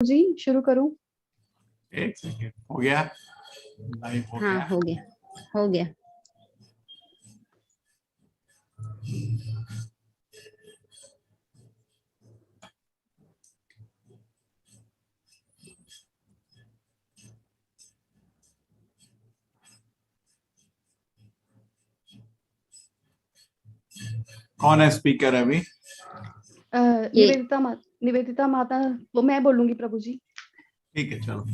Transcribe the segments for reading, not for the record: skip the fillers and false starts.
जी शुरू करूं? एक सेकेंड, हो गया? लाइव हो हाँ, गया? हो गया, हो गया। कौन है स्पीकर अभी? निवेदिता माता, वो मैं बोलूंगी प्रभु जी। ठीक है, चलो।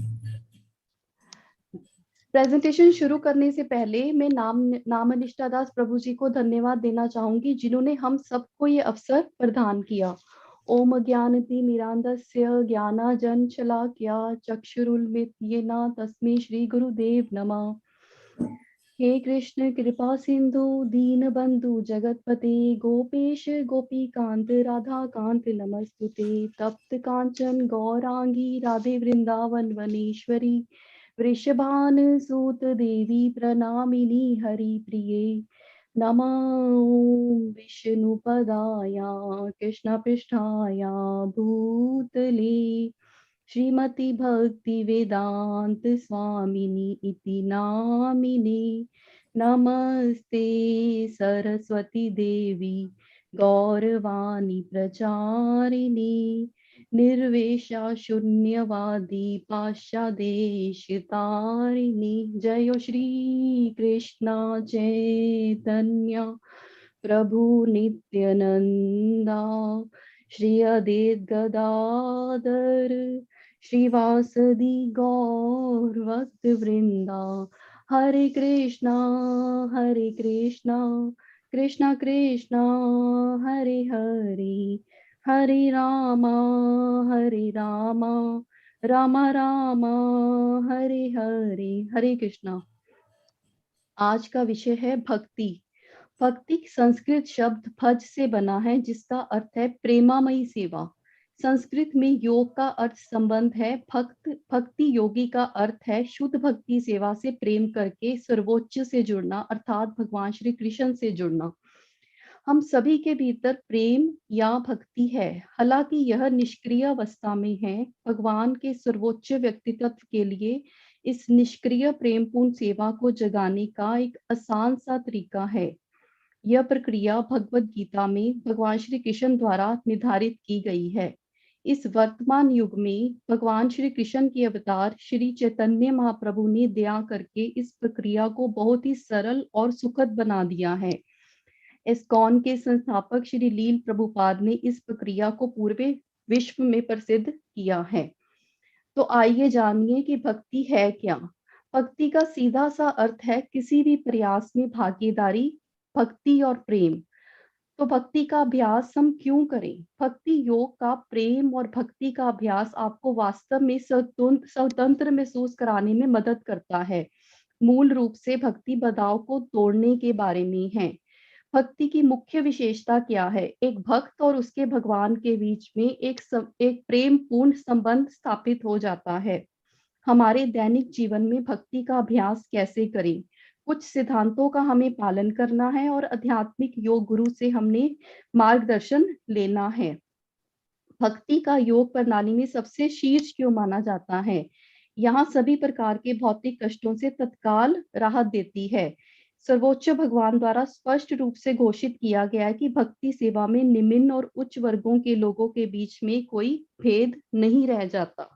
प्रेजेंटेशन शुरू करने से पहले मैं नामनिष्ठा दास प्रभु जी को धन्यवाद देना चाहूंगी, जिन्होंने हम सबको ये अवसर प्रदान किया। ओम ज्ञानति मिरांधस्य ज्ञानाजन शलाक्या चक्षुरुन्मिलितं तस्मै श्री गुरुदेव नमः। हे कृष्ण कृपा सिंधु दीन बंधु जगतपते गोपेश गोपीकांत राधा कांत नमस्तुते। तप्त कांचन गौरांगी राधे वृंदावन वनेश्वरी वृषभान सूत देवी प्रणामिनी हरि प्रिये। नमो विष्णुपदाय कृष्ण पृष्ठाय भूतले श्रीमती भक्ति वेदांत स्वामिनी इति नामिने। नमस्ते सरस्वती देवी गौरवाणी प्रचारिणी निर्वेशा शून्यवादी पाश्चादेशतारिणी। जय श्री कृष्ण चैतन्य प्रभु नित्यानंदा श्री अद्वैत गदाधर श्रीवासदि गौर भक्त वृंदा। हरे कृष्णा कृष्णा कृष्णा हरे हरे हरे रामा रामा रामा हरे हरे। हरे कृष्णा। आज का विषय है भक्ति। भक्ति संस्कृत शब्द भज से बना है, जिसका अर्थ है प्रेमामयी सेवा। संस्कृत में योग का अर्थ संबंध है। भक्ति योगी का अर्थ है शुद्ध भक्ति सेवा से प्रेम करके सर्वोच्च से जुड़ना, अर्थात भगवान श्री कृष्ण से जुड़ना। हम सभी के भीतर प्रेम या भक्ति है, हालांकि यह निष्क्रिय अवस्था में है। भगवान के सर्वोच्च व्यक्तित्व के लिए इस निष्क्रिय प्रेमपूर्ण सेवा को जगाने का एक आसान सा तरीका है। यह प्रक्रिया भगवत गीता में भगवान श्री कृष्ण द्वारा निर्धारित की गई है। इस वर्तमान युग में भगवान श्री कृष्ण के अवतार श्री चैतन्य महाप्रभु ने दया करके इस प्रक्रिया को बहुत ही सरल और सुखद बना दिया है। इस्कॉन के संस्थापक श्री लील प्रभुपाद ने इस प्रक्रिया को पूरे विश्व में प्रसिद्ध किया है। तो आइए जानिए कि भक्ति है क्या। भक्ति का सीधा सा अर्थ है किसी भी प्रयास में भागीदारी, भक्ति और प्रेम। तो भक्ति का अभ्यास हम क्यों करें? भक्ति योग का प्रेम और भक्ति का अभ्यास आपको वास्तव में स्वतंत्र महसूस कराने में मदद करता है। मूल रूप से भक्ति बधाव को तोड़ने के बारे में है। भक्ति की मुख्य विशेषता क्या है? एक भक्त और उसके भगवान के बीच में एक प्रेम पूर्ण संबंध स्थापित हो जाता है। हमारे दैनिक जीवन में भक्ति का अभ्यास कैसे करें? कुछ सिद्धांतों का हमें पालन करना है और आध्यात्मिक योग गुरु से हमने मार्गदर्शन लेना है। भक्ति का योग प्रणाली में सबसे शीर्ष क्यों माना जाता है? यहाँ सभी प्रकार के भौतिक कष्टों से तत्काल राहत देती है। सर्वोच्च भगवान द्वारा स्पष्ट रूप से घोषित किया गया है कि भक्ति सेवा में निम्न और उच्च वर्गों के लोगों के बीच में कोई भेद नहीं रह जाता।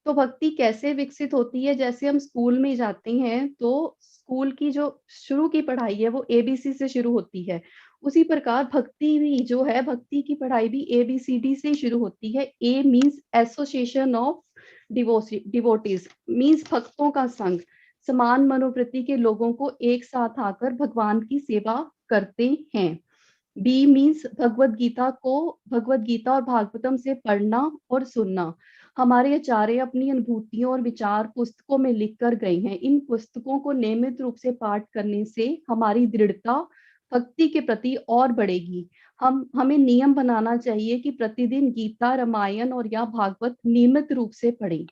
तो भक्ति कैसे विकसित होती है? जैसे हम स्कूल में जाते हैं तो स्कूल की जो शुरू की पढ़ाई है वो एबीसी से शुरू होती है। उसी प्रकार भक्ति भी जो है, भक्ति की पढ़ाई भी एबीसीडी से शुरू होती है। A means association of devotees, means भक्तों का संघ। समान मनोवृत्ति के लोगों को एक साथ आकर भगवान की सेवा करते हैं। बी मीन्स भगवत गीता और भागवतम से पढ़ना और सुनना। हमारे आचार्य अपनी अनुभूतियों और विचार पुस्तकों में लिख कर गए हैं। इन पुस्तकों को नियमित रूप से पाठ करने से हमारी दृढ़ता भक्ति के प्रति और बढ़ेगी। हमें नियम बनाना चाहिए कि प्रतिदिन गीता, रामायण और या भागवत नियमित रूप से पढ़ें।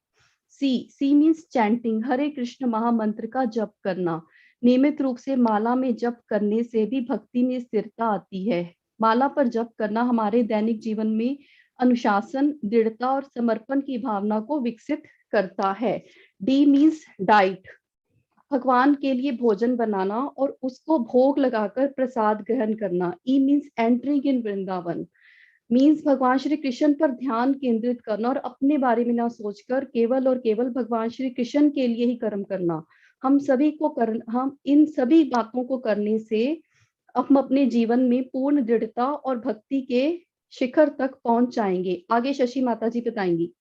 सी मीन्स चैंटिंग, हरे कृष्ण महामंत्र का जप करना। नियमित रूप से माला में जप करने से भी भक्ति में स्थिरता आती है। माला पर जप करना हमारे दैनिक जीवन में अनुशासन, दृढ़ता और समर्पण की भावना को विकसित करता है। डी मीन्स डाइट, भगवान के लिए भोजन बनाना और उसको भोग लगाकर प्रसाद ग्रहण करना। E means entering in Vrindavan, means भगवान श्री कृष्ण पर ध्यान केंद्रित करना और अपने बारे में ना सोचकर केवल और केवल भगवान श्री कृष्ण के लिए ही कर्म करना। हम इन सभी बातों को करने से हम अपने जीवन में पूर्ण दृढ़ता और भक्ति के शिखर तक पहुंच जाएंगे। आगे शशि माता जी बताएंगी।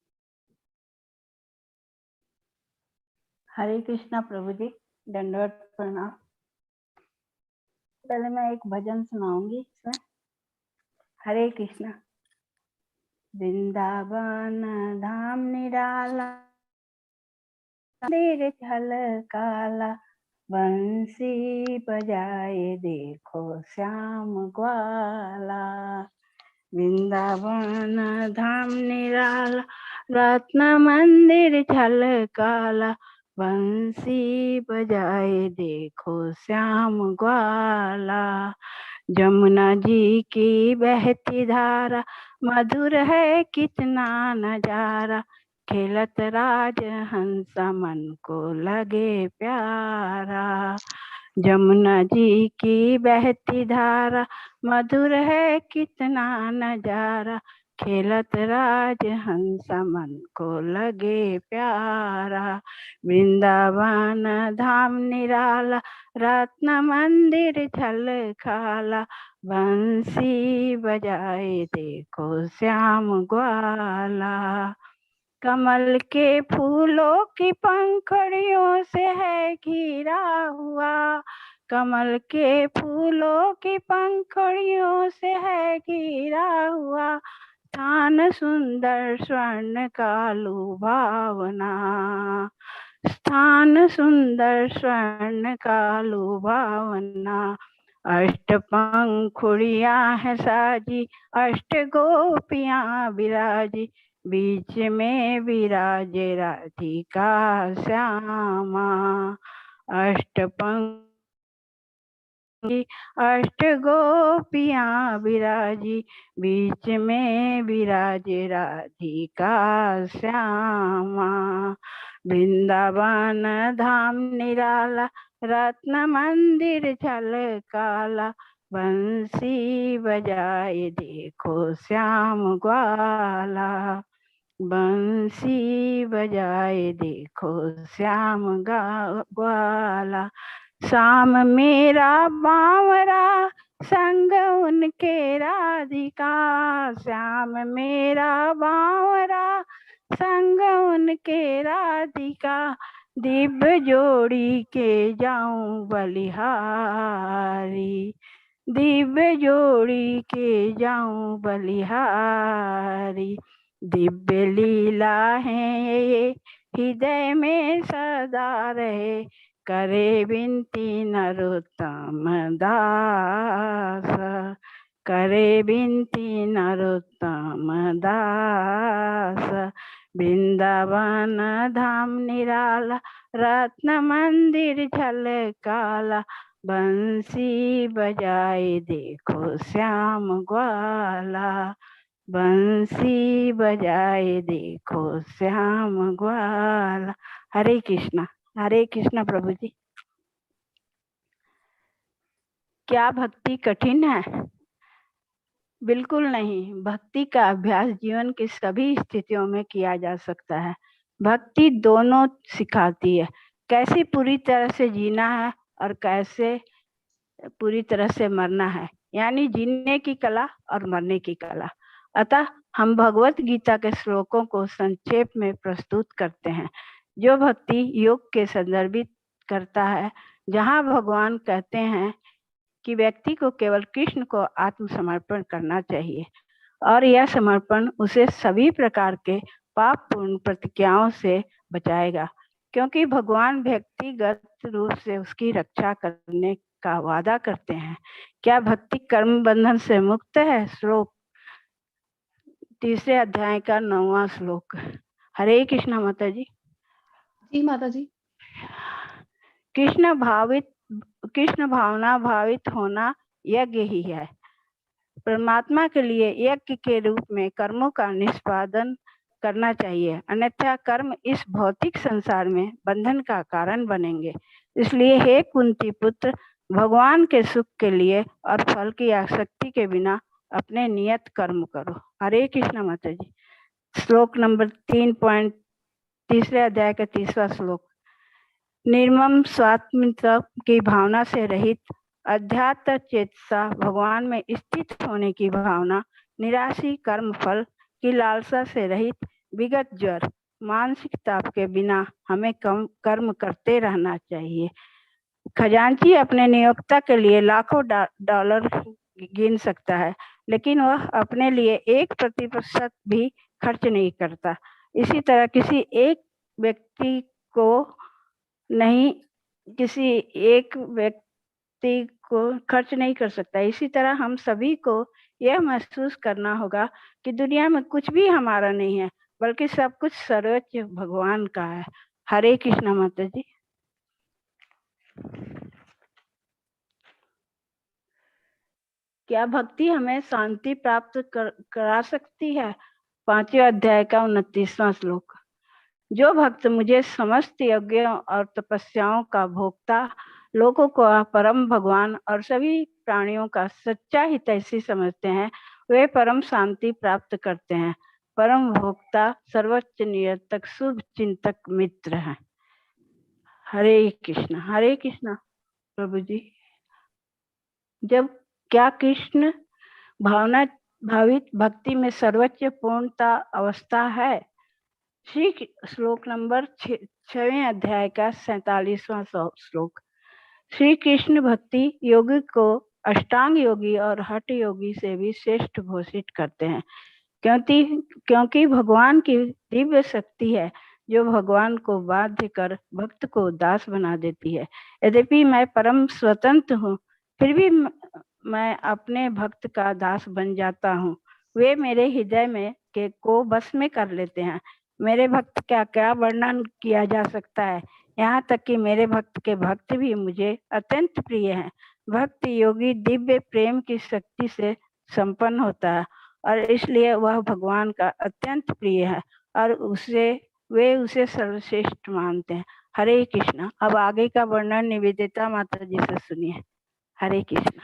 हरे कृष्णा प्रभु जी, दंडवत प्रणाम। पहले मैं एक भजन सुनाऊंगी इसमें। हरे कृष्णा। वृंदावन धाम निराला, मंदिर झलकाला, बंसी बजाए देखो श्याम ग्वाला। वृंदावन धाम निराला, रत्न मंदिर झलकाला, बंसी बजाए देखो श्याम ग्वाला। जमुना जी की बहती धारा, मधुर है कितना नजारा, खेलत राज हंस मन को लगे प्यारा। जमुना जी की बहती धारा, मधुर है कितना नजारा, खेलत राज हंस मन को लगे प्यारा। वृंदावन धाम निराला, रत्न मंदिर झलकाला, बंसी बजाए देखो श्याम ग्वाला। कमल के फूलों की पंखड़ियों से है घिरा हुआ, कमल के फूलों की पंखड़ियों से है घिरा हुआ, स्थान सुंदर स्वर्ण का लुभावना, स्थान सुंदर स्वर्ण का लुभावना। अष्ट पंखुड़ियां है साजी, अष्ट गोपियां विराजी, बीच में विराजे राधिका श्यामा। अष्ट अष्ट गोपियां विराजी, बीच में विराजे राधिका श्यामा। वृंदावन धाम निराला, रत्न मंदिर झलकाला, बंसी बजाए देखो श्याम ग्वाला, बंसी बजाए देखो श्याम ग्वाला। श्याम मेरा बावरा, संग उनके राधिका, श्याम मेरा बावरा, संग उनके राधिका, दिव्य जोड़ी के जाऊं बलिहारी, दिव्य जोड़ी के जाऊं बलिहारी। दिव्य लीला है ये हृदय में सदा रहे, करे विनती नरोत्तम दास, करे विनती नरोत्तम दास। वृंदावन धाम निराला, रत्न मंदिर झलकाला, बंसी बजाए देखो श्याम ग्वाला, बंसी बजाए देखो श्याम ग्वाला। हरे कृष्णा प्रभु जी। क्या भक्ति कठिन है? बिल्कुल नहीं। भक्ति का अभ्यास जीवन की सभी स्थितियों में किया जा सकता है। भक्ति दोनों सिखाती है, कैसे पूरी तरह से जीना है और कैसे पूरी तरह से मरना है, यानी जीने की कला और मरने की कला। अतः हम भगवत गीता के श्लोकों को संक्षेप में प्रस्तुत करते हैं, जो भक्ति योग के संदर्भित करता है, जहाँ भगवान कहते हैं कि व्यक्ति को केवल कृष्ण को आत्मसमर्पण करना चाहिए और यह समर्पण उसे सभी प्रकार के पाप पूर्ण प्रतिक्रियाओं से बचाएगा, क्योंकि भगवान व्यक्तिगत रूप से उसकी रक्षा करने का वादा करते हैं। क्या भक्ति कर्म बंधन से मुक्त है? श्लोक 3 अध्याय का 9वां श्लोक। हरे कृष्णा माता जी। जी माता जी। कृष्ण भावना भावित होना यज्ञ ही है। परमात्मा के लिए यज्ञ के रूप में कर्मों का निष्पादन करना चाहिए, अन्यथा कर्म इस भौतिक संसार में बंधन का कारण बनेंगे। इसलिए हे कुंती पुत्र, भगवान के सुख के लिए और फल की आसक्ति के बिना अपने नियत कर्म करो। हरे कृष्ण माता जी। श्लोक नंबर 3 तीसरे अध्याय का 30वां श्लोक। निर्मम स्वात्मिकता की भावना से रहित अध्यात्म चेतसा, भगवान में स्थित होने की भावना, निराशी कर्म फल की लालसा से रहित, विगत ज्वर मानसिक ताप के बिना हमें कर्म करते रहना चाहिए। खजांची अपने नियोक्ता के लिए लाखों डॉलर गिन सकता है, लेकिन वह अपने लिए 1% भी खर्च नहीं करता। इसी तरह किसी एक व्यक्ति को खर्च नहीं कर सकता। इसी तरह हम सभी को यह महसूस करना होगा कि दुनिया में कुछ भी हमारा नहीं है, बल्कि सब कुछ सर्वोच्च भगवान का है। हरे कृष्ण माता जी। क्या भक्ति हमें शांति प्राप्त करा सकती है? 5वें अध्याय का 29वां श्लोक। जो भक्त मुझे समस्त यज्ञों और तपस्याओं का भोक्ता, लोगों को परम भगवान और सभी प्राणियों का सच्चा हितैषी समझते हैं, वे परम शांति प्राप्त करते हैं। परम भोक्ता सर्वोच्च नियतक शुभ चिंतक मित्र हैं। हरे कृष्ण प्रभु जी। जब क्या कृष्ण भावित भक्ति में सर्वोच्च पूर्णता अवस्था है? श्लोक नंबर 6वें अध्याय का 47वां श्लोक। श्री कृष्ण भक्ति योगी को अष्टांग योगी और हठ योगी से भी श्रेष्ठ घोषित करते हैं, क्योंकि भगवान की दिव्य शक्ति है जो भगवान को बाध्य कर भक्त को दास बना देती है। यद्यपि मैं परम स्वतंत्र हूँ, फिर भी मैं अपने भक्त का दास बन जाता हूँ। वे मेरे हृदय में को बस में कर लेते हैं। मेरे भक्त का क्या वर्णन किया जा सकता है। यहाँ तक कि मेरे भक्त के भक्त भी मुझे अत्यंत प्रिय हैं। भक्त योगी दिव्य प्रेम की शक्ति से संपन्न होता है और इसलिए वह भगवान का अत्यंत प्रिय है और वे उसे सर्वश्रेष्ठ मानते हैं। हरे कृष्ण। अब आगे का वर्णन निवेदिता माता जी से सुनिए। हरे कृष्ण।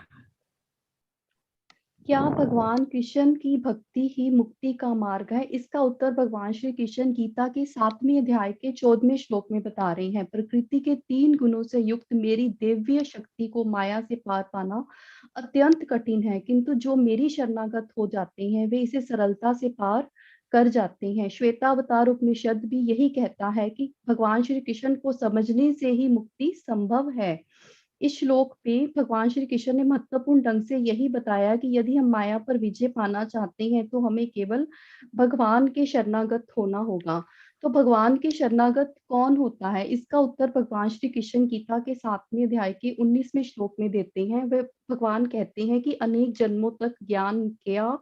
क्या भगवान कृष्ण की भक्ति ही मुक्ति का मार्ग है? इसका उत्तर भगवान श्री कृष्ण गीता के 7वें अध्याय के 14वें श्लोक में बता रहे हैं। प्रकृति के 3 गुणों से युक्त मेरी दिव्य शक्ति को माया से पार पाना अत्यंत कठिन है, किंतु जो मेरी शरणागत हो जाते हैं वे इसे सरलता से पार कर जाते हैं। श्वेतावतार उपनिषद भी यही कहता है कि भगवान श्री कृष्ण को समझने से ही मुक्ति संभव है। इस श्लोक में भगवान श्री कृष्ण ने महत्वपूर्ण ढंग से यही बताया कि यदि हम माया पर विजय पाना चाहते हैं तो हमें केवल भगवान के शरणागत होना होगा। तो भगवान के शरणागत कौन होता है? इसका उत्तर भगवान श्री कृष्ण गीता के 7वें अध्याय के 19वें श्लोक में देते हैं। वे भगवान कहते हैं कि अनेक जन्मों तक ज्ञान का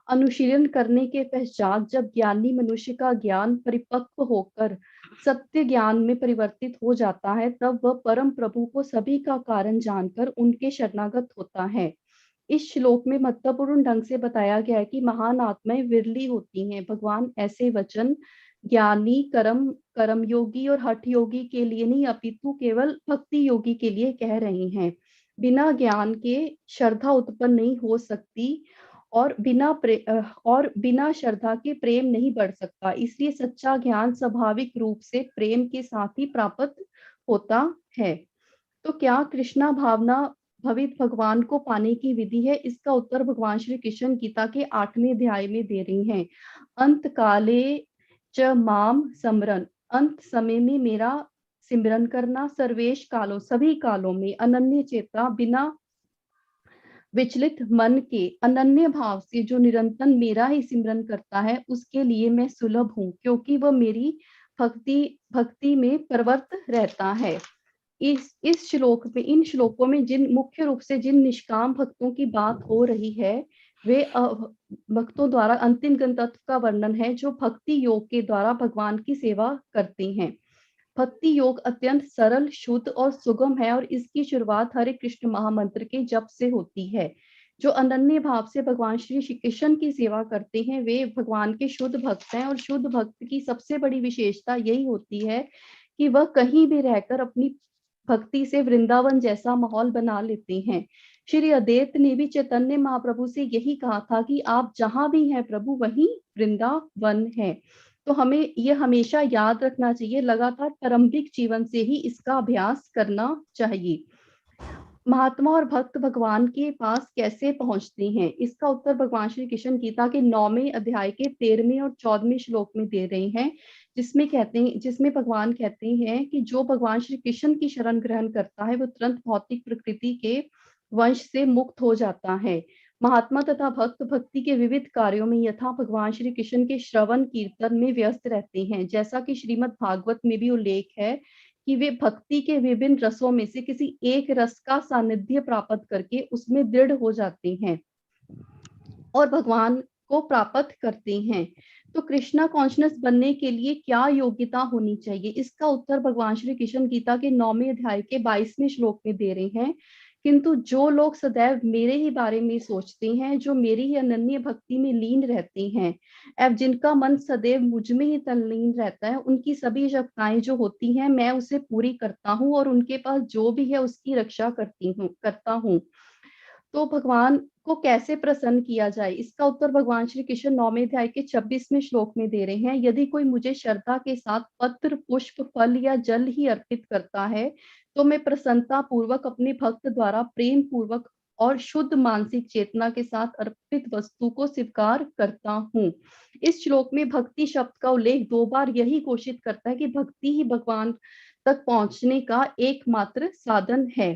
अनुशीलन करने के पश्चात जब ज्ञानी मनुष्य का ज्ञान परिपक्व होकर सत्य ज्ञान में परिवर्तित हो जाता है, तब वह परम प्रभु को सभी का कारण जानकर उनके शरणागत होता है। इस श्लोक में महत्वपूर्ण ढंग से बताया गया है कि महान आत्माएं विरली होती हैं। भगवान ऐसे वचन ज्ञानी कर्म योगी और हठ योगी के लिए नहीं, अपितु केवल भक्ति योगी के लिए कह रहे हैं। बिना ज्ञान के श्रद्धा उत्पन्न नहीं हो सकती और बिना श्रद्धा के प्रेम नहीं बढ़ सकता। इसलिए सच्चा ज्ञान स्वाभाविक रूप से प्रेम के साथ ही प्राप्त होता है। तो क्या कृष्णा भावना भवित भगवान को पाने की विधि है? इसका उत्तर भगवान श्री कृष्ण गीता के 8वें अध्याय में दे रही हैं। अंत काले च माम समरन, अंत समय में मेरा सिमरन करना, सर्वेश कालों सभी कालों में, अनन्य चेता बिना विचलित मन के अनन्य भाव से जो निरंतर मेरा ही सिमरन करता है, उसके लिए मैं सुलभ हूँ, क्योंकि वह मेरी भक्ति में प्रवृत्त रहता है। इस श्लोक में, इन श्लोकों में मुख्य रूप से जिन निष्काम भक्तों की बात हो रही है, वे भक्तों द्वारा अंतिम गंतव्य का वर्णन है, जो भक्ति योग के द्वारा भगवान की सेवा करते हैं। भक्ति योग अत्यंत सरल, शुद्ध और सुगम है और इसकी शुरुआत हरे कृष्ण महामंत्र के जप से होती है। जो अनन्य भाव से भगवान श्री कृष्ण की सेवा करते हैं वे भगवान के शुद्ध भक्त हैं। और शुद्ध भक्त की सबसे बड़ी विशेषता यही होती है कि वह कहीं भी रहकर अपनी भक्ति से वृंदावन जैसा माहौल बना लेते हैं। श्री अद्वैत ने भी चैतन्य महाप्रभु से यही कहा था कि आप जहां भी हैं प्रभु वहीं वृंदावन है। तो हमें यह हमेशा याद रखना चाहिए, लगातार प्रारंभिक जीवन से ही इसका अभ्यास करना चाहिए। महात्मा और भक्त भगवान के पास कैसे पहुंचते हैं, इसका उत्तर भगवान श्री कृष्ण गीता के 9वें अध्याय के 13वें और 14वें श्लोक में दे रहे हैं, जिसमें भगवान कहते हैं कि जो भगवान श्री कृष्ण की शरण ग्रहण करता है वो तुरंत भौतिक प्रकृति के वंश से मुक्त हो जाता है। महात्मा तथा भक्त भक्ति के विविध कार्यों में यथा भगवान श्री कृष्ण के श्रवण कीर्तन में व्यस्त रहते हैं। जैसा कि श्रीमद् भागवत में भी उल्लेख है कि वे भक्ति के विभिन्न रसों में से किसी एक रस का सानिध्य प्राप्त करके उसमें दृढ़ हो जाते हैं और भगवान को प्राप्त करते हैं। तो कृष्णा कॉन्शियस बनने के लिए क्या योग्यता होनी चाहिए, इसका उत्तर भगवान श्री कृष्ण गीता के 9वें अध्याय के 22वें श्लोक में दे रहे हैं। किंतु जो लोग सदैव मेरे ही बारे में सोचते हैं, जो मेरी ही अनन्य भक्ति में लीन रहते हैं एवं जिनका मन सदैव मुझ में ही तल्लीन रहता है, उनकी सभी आवश्यकताएं जो होती हैं मैं उसे पूरी करता हूँ और उनके पास जो भी है उसकी रक्षा करता हूँ। तो भगवान को कैसे प्रसन्न किया जाए, इसका उत्तर भगवान श्री कृष्ण 9वें अध्याय के 26वें श्लोक में दे रहे हैं। यदि कोई मुझे श्रद्धा के साथ पत्र पुष्प फल या जल ही अर्पित करता है तो मैं प्रसन्नता पूर्वक अपने भक्त द्वारा प्रेम पूर्वक और शुद्ध मानसिक चेतना के साथ अर्पित वस्तु को स्वीकार करता हूँ। इस श्लोक में भक्ति शब्द का उल्लेख 2 बार यही घोषित करता है कि भक्ति ही भगवान तक पहुंचने का एकमात्र साधन है।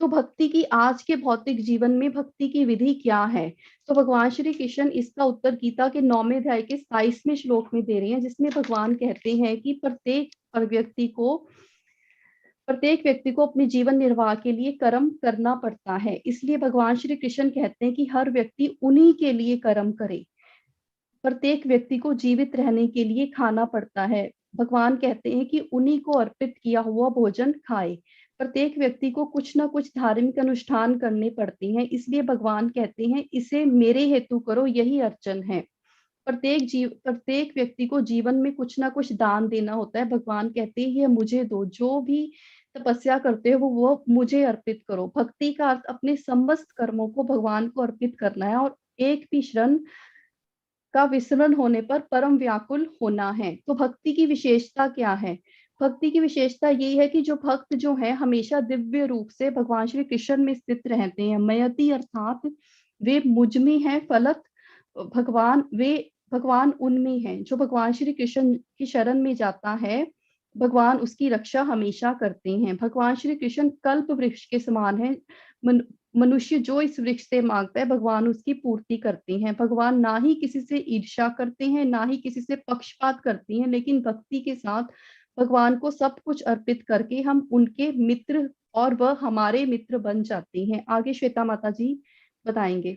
तो भक्ति की आज के भौतिक जीवन में भक्ति की विधि क्या है, तो भगवान श्री कृष्ण इसका उत्तर गीता के 9वें अध्याय के 27वें श्लोक में दे रहे हैं, जिसमें भगवान कहते हैं कि प्रत्येक व्यक्ति को अपने जीवन निर्वाह के लिए कर्म करना पड़ता है। इसलिए भगवान श्री कृष्ण कहते हैं कि हर व्यक्ति उन्हीं के लिए कर्म करे। प्रत्येक व्यक्ति को जीवित रहने के लिए खाना पड़ता है। भगवान कहते हैं कि उन्हीं को अर्पित किया हुआ भोजन खाए। प्रत्येक व्यक्ति को कुछ ना कुछ धार्मिक अनुष्ठान करने पड़ते हैं। इसलिए भगवान कहते हैं इसे मेरे हेतु करो, यही अर्चन है। प्रत्येक व्यक्ति को जीवन में कुछ ना कुछ दान देना होता है। भगवान कहते हैं यह मुझे दो, जो भी तपस्या करते हो वो मुझे अर्पित करो। भक्ति का अर्थ अपने समस्त कर्मों को भगवान को अर्पित करना है और एक भी क्षण का विस्मरण होने पर परम व्याकुल होना है। तो भक्ति की विशेषता क्या है, भक्ति की विशेषता यही है कि जो भक्त जो है हमेशा दिव्य रूप से भगवान श्री कृष्ण में स्थित रहते हैं। मयति अर्थात वे मुझ में है, फलत भगवान उनमें है। जो भगवान श्री कृष्ण की शरण में जाता है भगवान उसकी रक्षा हमेशा करते हैं। भगवान श्री कृष्ण कल्प वृक्ष के समान है। मनुष्य जो इस वृक्ष से मांगता है भगवान उसकी पूर्ति करते हैं। भगवान ना ही किसी से ईर्ष्या करते हैं, ना ही किसी से पक्षपात करते हैं, लेकिन भक्ति के साथ भगवान को सब कुछ अर्पित करके हम उनके मित्र और वह हमारे मित्र बन जाते हैं। आगे श्वेता माता जी बताएंगे।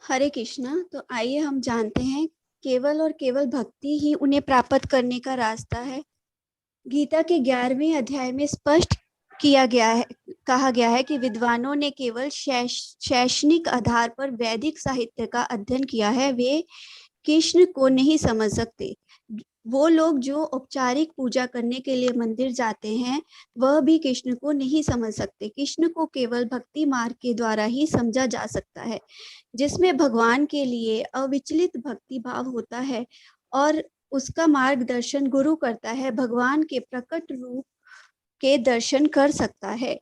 हरे कृष्णा। तो आइए हम जानते हैं केवल और केवल भक्ति ही उन्हें प्राप्त करने का रास्ता है। गीता के 11वें अध्याय में स्पष्ट कहा गया है कि विद्वानों ने केवल शैक्षणिक आधार पर वैदिक साहित्य का अध्ययन किया है, वे कृष्ण को नहीं समझ सकते। वो लोग जो औपचारिक पूजा करने के लिए मंदिर जाते हैं वह भी कृष्ण को नहीं समझ सकते। कृष्ण को केवल भक्ति मार्ग के द्वारा ही समझा जा सकता है, जिसमें भगवान के लिए अविचलित भक्ति भाव होता है और उसका मार्गदर्शन गुरु करता है। भगवान के प्रकट रूप के दर्शन कर सकता है।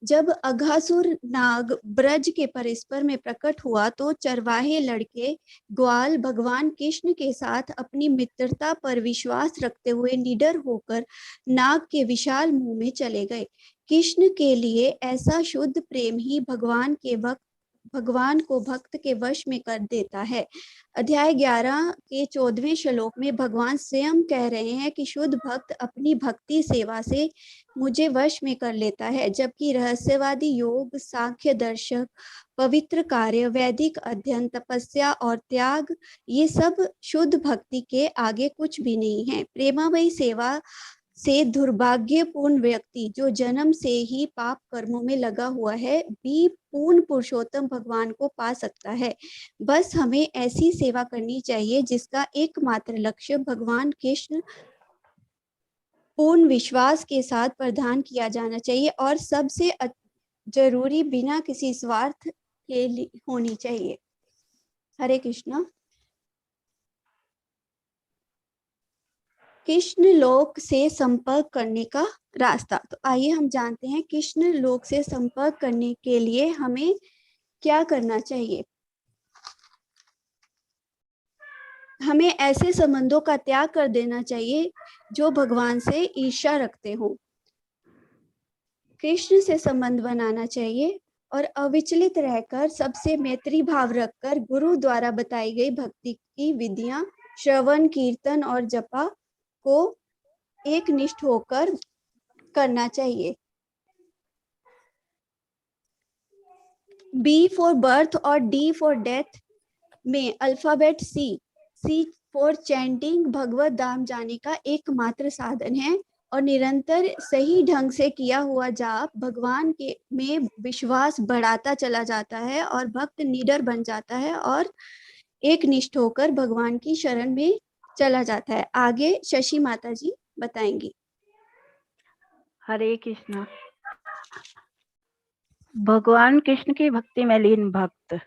जब अघासुर नाग ब्रज के परिसर में प्रकट हुआ तो चरवाहे लड़के ग्वाल भगवान कृष्ण के साथ अपनी मित्रता पर विश्वास रखते हुए निडर होकर नाग के विशाल मुंह में चले गए। कृष्ण के लिए ऐसा शुद्ध प्रेम ही भगवान को भक्त के वश में कर देता है। अध्याय 11 के 14वें श्लोक में भगवान स्वयं कह रहे हैं कि शुद्ध भक्त अपनी भक्ति सेवा से मुझे वश में कर लेता है, जबकि रहस्यवादी योग, सांख्य दर्शक, पवित्र कार्य, वैदिक अध्ययन, तपस्या और त्याग ये सब शुद्ध भक्ति के आगे कुछ भी नहीं है। प्रेमामयी सेवा से दुर्भाग्यपूर्ण व्यक्ति जो जन्म से ही पाप कर्मों में लगा हुआ है भी पूर्ण पुरुषोत्तम भगवान को पा सकता है। बस हमें ऐसी सेवा करनी चाहिए जिसका एकमात्र लक्ष्य भगवान कृष्ण पूर्ण विश्वास के साथ प्रदान किया जाना चाहिए और सबसे जरूरी बिना किसी स्वार्थ के लिए होनी चाहिए। हरे कृष्णा। कृष्ण लोक से संपर्क करने का रास्ता। तो आइए हम जानते हैं कृष्ण लोक से संपर्क करने के लिए हमें क्या करना चाहिए। हमें ऐसे संबंधों का त्याग कर देना चाहिए जो भगवान से ईर्ष्या रखते हो। कृष्ण से संबंध बनाना चाहिए और अविचलित रहकर सबसे मैत्री भाव रखकर गुरु द्वारा बताई गई भक्ति की विधियां श्रवण कीर्तन और जपा को एकनिष्ठ होकर करना चाहिए। बी फॉर बर्थ और डी फॉर डेथ में अल्फाबेट सी फॉर चैंटिंग भगवत धाम जाने का एकमात्र साधन है और निरंतर सही ढंग से किया हुआ जाप भगवान के में विश्वास बढ़ाता चला जाता है और भक्त निडर बन जाता है और एकनिष्ठ होकर भगवान की शरण में चला जाता है। आगे शशि माता जी बताएंगी। हरे कृष्णा। भगवान कृष्ण की भक्ति में लीन भक्त।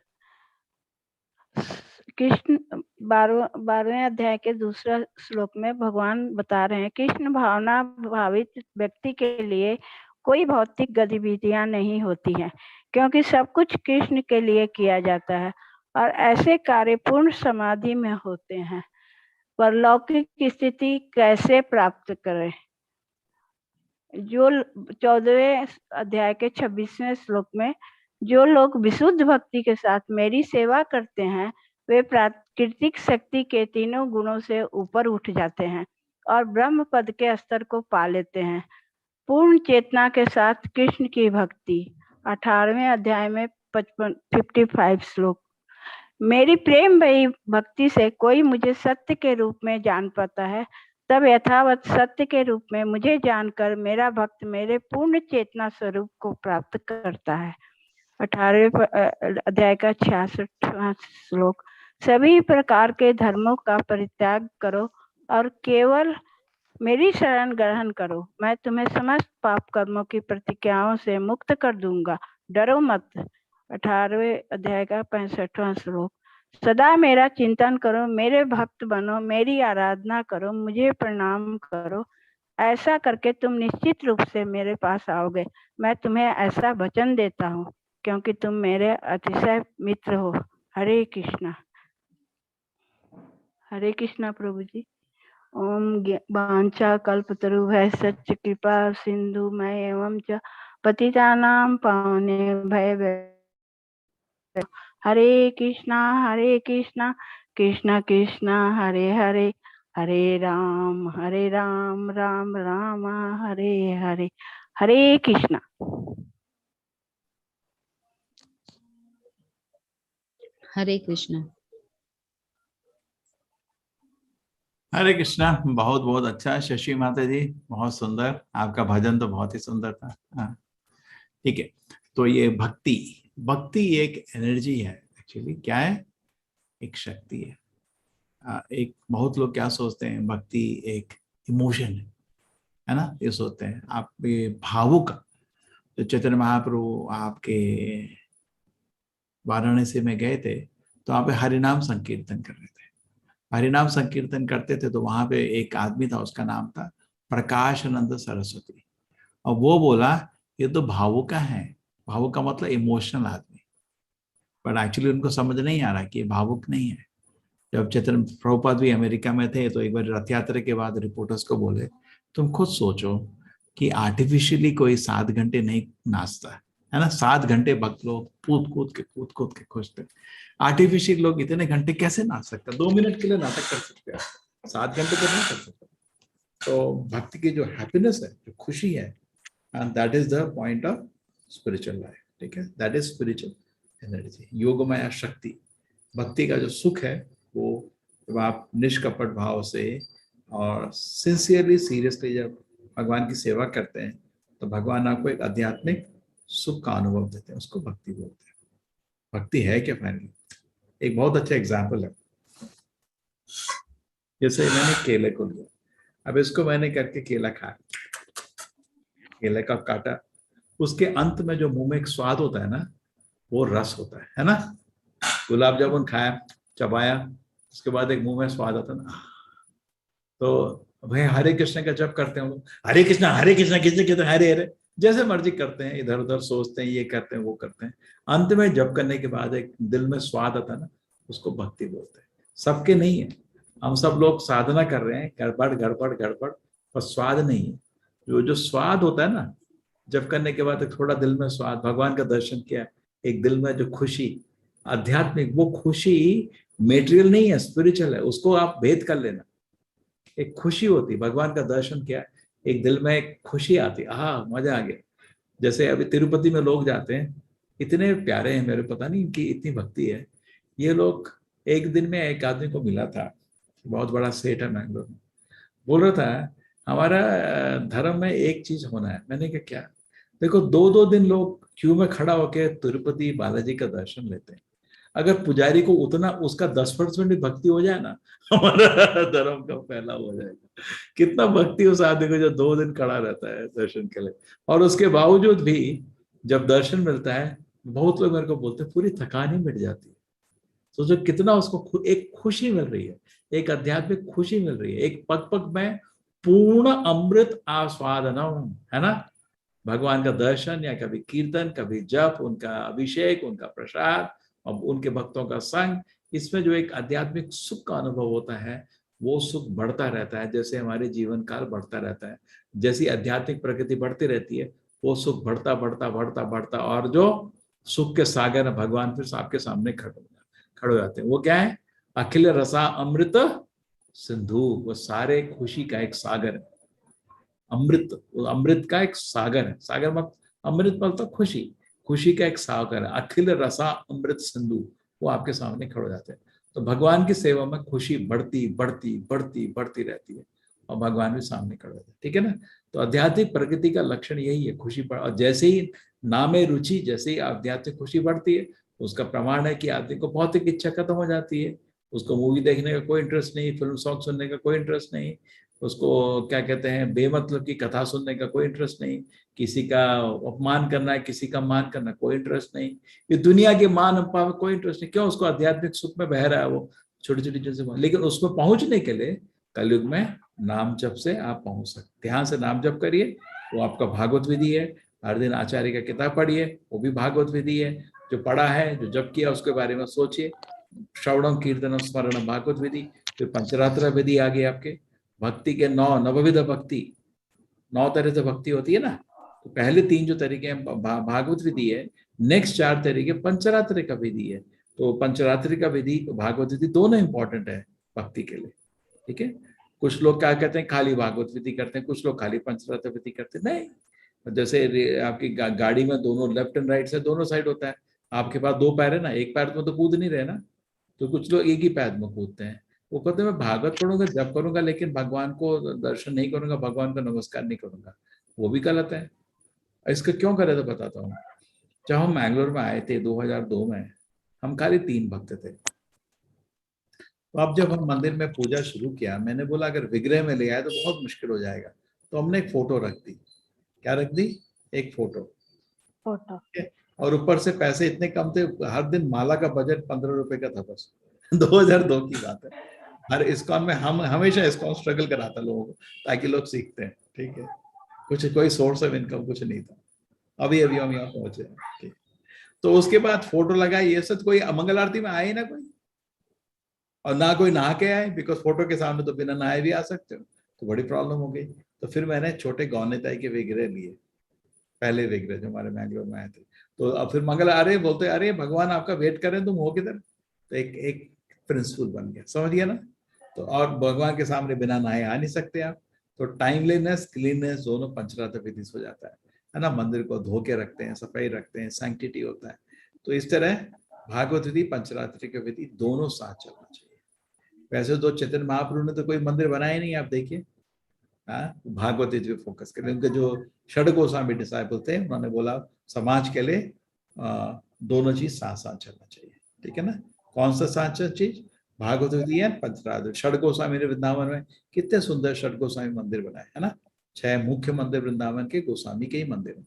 कृष्ण 12वें अध्याय के दूसरा श्लोक में भगवान बता रहे हैं कृष्ण भावना भावित व्यक्ति के लिए कोई भौतिक गतिविधियां नहीं होती हैं क्योंकि सब कुछ कृष्ण के लिए किया जाता है और ऐसे कार्य पूर्ण समाधि में होते हैं। परलौकिक स्थिति कैसे प्राप्त करें? जो 14वें अध्याय के 26वें श्लोक में जो लोग विशुद्ध भक्ति के साथ मेरी सेवा करते हैं वे प्राकृतिक शक्ति के तीनों गुणों से ऊपर उठ जाते हैं और ब्रह्म पद के स्तर को पा लेते हैं। पूर्ण चेतना के साथ कृष्ण की भक्ति 18वें अध्याय में 55 श्लोक। मेरी प्रेम भरी भक्ति से कोई मुझे सत्य के रूप में जान पाता है तब यथावत सत्य के रूप में मुझे जानकर मेरा भक्त मेरे पूर्ण चेतना स्वरूप को प्राप्त करता है। 18वें अध्याय का 66वां श्लोक। सभी प्रकार के धर्मों का परित्याग करो और केवल मेरी शरण ग्रहण करो। मैं तुम्हें समस्त पाप कर्मों की प्रतिक्रियाओं से मुक्त कर दूंगा, डरो मत। 18वें अध्याय का 65वां श्लोक। सदा मेरा चिंतन करो, मेरे भक्त बनो, मेरी आराधना करो, मुझे प्रणाम करो। ऐसा करके तुम निश्चित रूप से मेरे पास आओगे। मैं तुम्हें ऐसा वचन देता हूँ क्योंकि तुम मेरे अतिशय मित्र हो। हरे कृष्णा। हरे कृष्णा प्रभु जी। ओम वांछा कल्पतरुभ्यश्च सच्च कृपा सिंधु मैं एवं च पतितानां पावनेभ्यो। हरे कृष्णा कृष्णा कृष्णा हरे हरे हरे राम राम राम हरे हरे। हरे कृष्णा। हरे कृष्णा। हरे कृष्णा। बहुत बहुत अच्छा शशि माता जी, बहुत सुंदर। आपका भजन तो बहुत ही सुंदर था। हाँ, ठीक है। तो ये भक्ति एक एनर्जी है। एक्चुअली क्या है? एक शक्ति है। एक बहुत लोग क्या सोचते हैं, भक्ति एक इमोशन है ना, ये सोचते हैं। आप भावुक, तो चैतन्य महाप्रभु आपके वाराणसी में गए थे तो वहाँ पे हरिनाम संकीर्तन कर रहे थे। हरिनाम संकीर्तन करते थे तो वहां पे एक आदमी था, उसका नाम था प्रकाशानंद सरस्वती, और वो बोला ये तो भावुका है। भावुक का मतलब इमोशनल आदमी, पर एक्चुअली उनको समझ नहीं आ रहा कि ये भावुक नहीं है। जब चैतन्य प्रभुपाद भी अमेरिका में थे तो एक बार रथ यात्रा के बाद रिपोर्टर्स को बोले तुम खुद सोचो कि आर्टिफिशियली कोई 7 घंटे नहीं नाचता है ना। 7 घंटे भक्त लोग कूद कूद के खुश थे। आर्टिफिशियल लोग इतने घंटे कैसे नाच सकते? 2 मिनट के लिए नाटक कर सकते हैं, 7 घंटे तो नहीं कर सकते। तो भक्ति की जो हैप्पीनेस है, जो खुशी है, and that is the point of spiritual life. ठीक है, दैट इज स्पिरिचुअल एनर्जी, योगमया शक्ति। भक्ति का जो सुख है वो जब आप निष्कपट भाव से और सिंसियरली सीरियसली जब भगवान की सेवा करते हैं तो भगवान आपको एक आध्यात्मिक सुख का अनुभव देते हैं, उसको भक्ति बोलते हैं। भक्ति है क्या फाइनली? एक बहुत अच्छा एग्जाम्पल है, जैसे मैंने केले को लिया, अब इसको मैंने करके केला खाया, केले का काटा, उसके अंत में जो मुंह में एक स्वाद होता है ना, वो रस होता है ना। गुलाब जामुन खाया, चबाया, उसके बाद एक मुंह में स्वाद आता है ना। तो भाई हरे कृष्ण का जप करते हैं, हरे कृष्ण किसने कहते हैं, हरे हरे, जैसे मर्जी करते हैं, इधर उधर सोचते हैं, ये करते हैं वो करते हैं, अंत में जप करने के बाद एक दिल में स्वाद आता है ना, उसको भक्ति बोलते हैं। सबके नहीं है, हम सब लोग साधना कर रहे हैं, गड़बड़ गड़बड़ गड़बड़, पर स्वाद नहीं है। जो स्वाद होता है ना, जप करने के बाद थोड़ा दिल में स्वाद, भगवान का दर्शन किया, एक दिल में जो खुशी आध्यात्मिक, वो खुशी मेटेरियल नहीं है, स्पिरिचुअल है, उसको आप भेद कर लेना। एक खुशी होती, भगवान का दर्शन किया, एक दिल में एक खुशी आती, मजा आ गया। जैसे अभी तिरुपति में लोग जाते हैं, इतने प्यारे हैं मेरे, पता नहीं इनकी इतनी भक्ति है। ये लोग, एक दिन में एक आदमी को मिला था, बहुत बड़ा सेठ है मैंगलोर में, बोल रहा था हमारा धर्म में एक चीज होना है। मैंने कहा क्या? देखो 2-2 दिन लोग क्यू में खड़ा होकर तिरुपति बालाजी का दर्शन लेते हैं, अगर पुजारी को उतना उसका 10% भी भक्ति हो जाए ना, हमारा धर्म का फैलाव हो जाएगा। कितना भक्ति उस आदमी को जो 2 दिन खड़ा रहता है दर्शन के लिए, और उसके बावजूद भी जब दर्शन मिलता है, बहुत लोग मेरे को बोलते हैं पूरी थकान ही मिट जाती है। सोचो कितना उसको एक खुशी मिल रही है, एक आध्यात्मिक खुशी मिल रही है, एक पग पग में पूर्ण अमृत आस्वादनम, है ना। भगवान का दर्शन या कभी कीर्तन, कभी जप, उनका अभिषेक, उनका प्रसाद और उनके भक्तों का संग, इसमें जो एक आध्यात्मिक सुख का अनुभव होता है, वो सुख बढ़ता रहता है। जैसे हमारे जीवन काल बढ़ता रहता है, जैसी आध्यात्मिक प्रगति बढ़ती रहती है, वो सुख बढ़ता बढ़ता बढ़ता बढ़ता, और जो सुख के सागर है भगवान फिर आपके सामने खड़े हो जाते हैं। वो क्या है? अखिल रसा अमृत सिंधु, वो सारे खुशी का एक सागर है। अमृत, अमृत का एक सागर है, सागर मत अमृत मतलब खुशी, खुशी का एक सागर है, अखिल रसा अमृत सिंधु, वो आपके सामने खड़े हो जाते हैं। तो भगवान की सेवा में खुशी बढ़ती बढ़ती बढ़ती बढ़ती रहती है, और भगवान भी सामने खड़े होते हैं, ठीक है ना। तो आध्यात्मिक प्रगति का लक्षण यही है, खुशी बढ़, और जैसे ही नामे रुचि, जैसे ही आध्यात्मिक खुशी बढ़ती है, उसका प्रमाण है कि आदमी को भौतिक इच्छा खत्म हो जाती है, उसको मूवी देखने का कोई इंटरेस्ट नहीं, फिल्म सॉन्ग सुनने का कोई इंटरेस्ट नहीं, उसको क्या कहते हैं बेमतलब की कथा सुनने का कोई इंटरेस्ट नहीं, किसी का अपमान करना है, किसी का मान करना कोई इंटरेस्ट नहीं, ये दुनिया के मान अपमान में कोई इंटरेस्ट नहीं। क्यों? उसको आध्यात्मिक सुख में बह रहा है वो, छोटी छोटी चीजें। लेकिन उसमें पहुंचने के लिए कलयुग में नाम जप से आप पहुंच सकते। ध्यान से नाम जप करिए, वो आपका भागवत विधि है। हर दिन आचार्य का किताब पढ़िए, वो भी भागवत विधि है। जो पढ़ा है, जो जप किया, उसके बारे में सोचिए। श्रवणम कीर्तनम स्मरणम भागवत विधि, फिर पंचरात्र विधि आ गई आपके। भक्ति के 9 नवविध भक्ति, 9 तरह से भक्ति होती है ना। तो पहले 3 जो तरीके हैं भागवत विधि है, नेक्स्ट 4 तरीके पंचरात्रि का विधि है। तो पंचरात्रि का विधि, भागवत विधि दोनों इंपॉर्टेंट है भक्ति के लिए, ठीक है। कुछ लोग क्या कहते हैं खाली भागवत विधि करते हैं, कुछ लोग खाली पंचरात्र विधि करते हैं। नहीं, जैसे आपकी गाड़ी में दोनों लेफ्ट एंड राइट से दोनों साइड होता है, आपके पास 2 पैर है ना, एक पैर में तो कूद नहीं रहे ना, तो कुछ लोग एक ही पैर में कूदते हैं। वो कहते हैं मैं भागवत पढ़ूंगा, जप करूंगा, लेकिन भगवान को दर्शन नहीं करूंगा, भगवान का नमस्कार नहीं करूंगा, वो भी गलत है। इसका क्यों गलत है बताता हूँ। जब हम मैंगलोर में आए थे 2002 में, हम खाली 3 भक्त थे। तो अब जब हम मंदिर में पूजा शुरू किया, मैंने बोला अगर विग्रह में ले आए तो बहुत मुश्किल हो जाएगा, तो हमने एक फोटो रख दी। क्या रख दी? एक फोटो। और ऊपर से पैसे इतने कम थे, हर दिन माला का बजट 15 रुपए का था बस। 2002 की बात है। हर इस्कॉन में हम हमेशा इस्कॉन स्ट्रगल कराता लोगों को, ताकि लोग सीखते हैं, ठीक है। कुछ कोई सोर्स ऑफ इनकम कुछ नहीं था। अभी अभी हम यहाँ पहुंचे, ठीक। तो उसके बाद फोटो लगाई, ये सब कोई मंगल आरती में आए ना कोई, और ना कोई नहा के आए, बिकॉज फोटो के सामने तो बिना नहाए भी आ सकते हो, तो बड़ी प्रॉब्लम हो गई। तो फिर मैंने छोटे गौनेताई के विग्रह लिए, पहले विग्रह जो हमारे मैंगलोर में आए थे। तो अब फिर मंगल आ रहे, बोलते अरे भगवान आपका वेट कर रहे हैं, तुम हो किधर। तो एक प्रिंसिपल बन गया, समझ गया ना। तो और भगवान के सामने बिना नहाए आ नहीं सकते आप। तो टाइमलीनेस, क्लीननेस दोनों पंचरात्र विधि हो जाता है ना। मंदिर को धो के रखते हैं, सफाई रखते हैं, सैंक्टिटी होता है। तो इस तरह भागवत विधि, पंचरात्रि की विधि दोनों साथ चलना चाहिए। वैसे तो चैतन्य महाप्रभु ने तो कोई मंदिर बनाया नहीं, आप देखिए, भागवत पे फोकस करें। उनके जो षड गोस्वामी डिसाइपल थे उन्होंने बोला समाज के लिए दोनों चीज साथ साथ चलना चाहिए, ठीक है ना। कौन सा साथ चीज? भागवत गीता, पंचरात्र। षड गोस्वामी ने वृंदावन में कितने सुंदर षड गोस्वामी मंदिर बनाए, है ना। 6 मुख्य मंदिर वृंदावन के गोस्वामी के ही मंदिर हैं,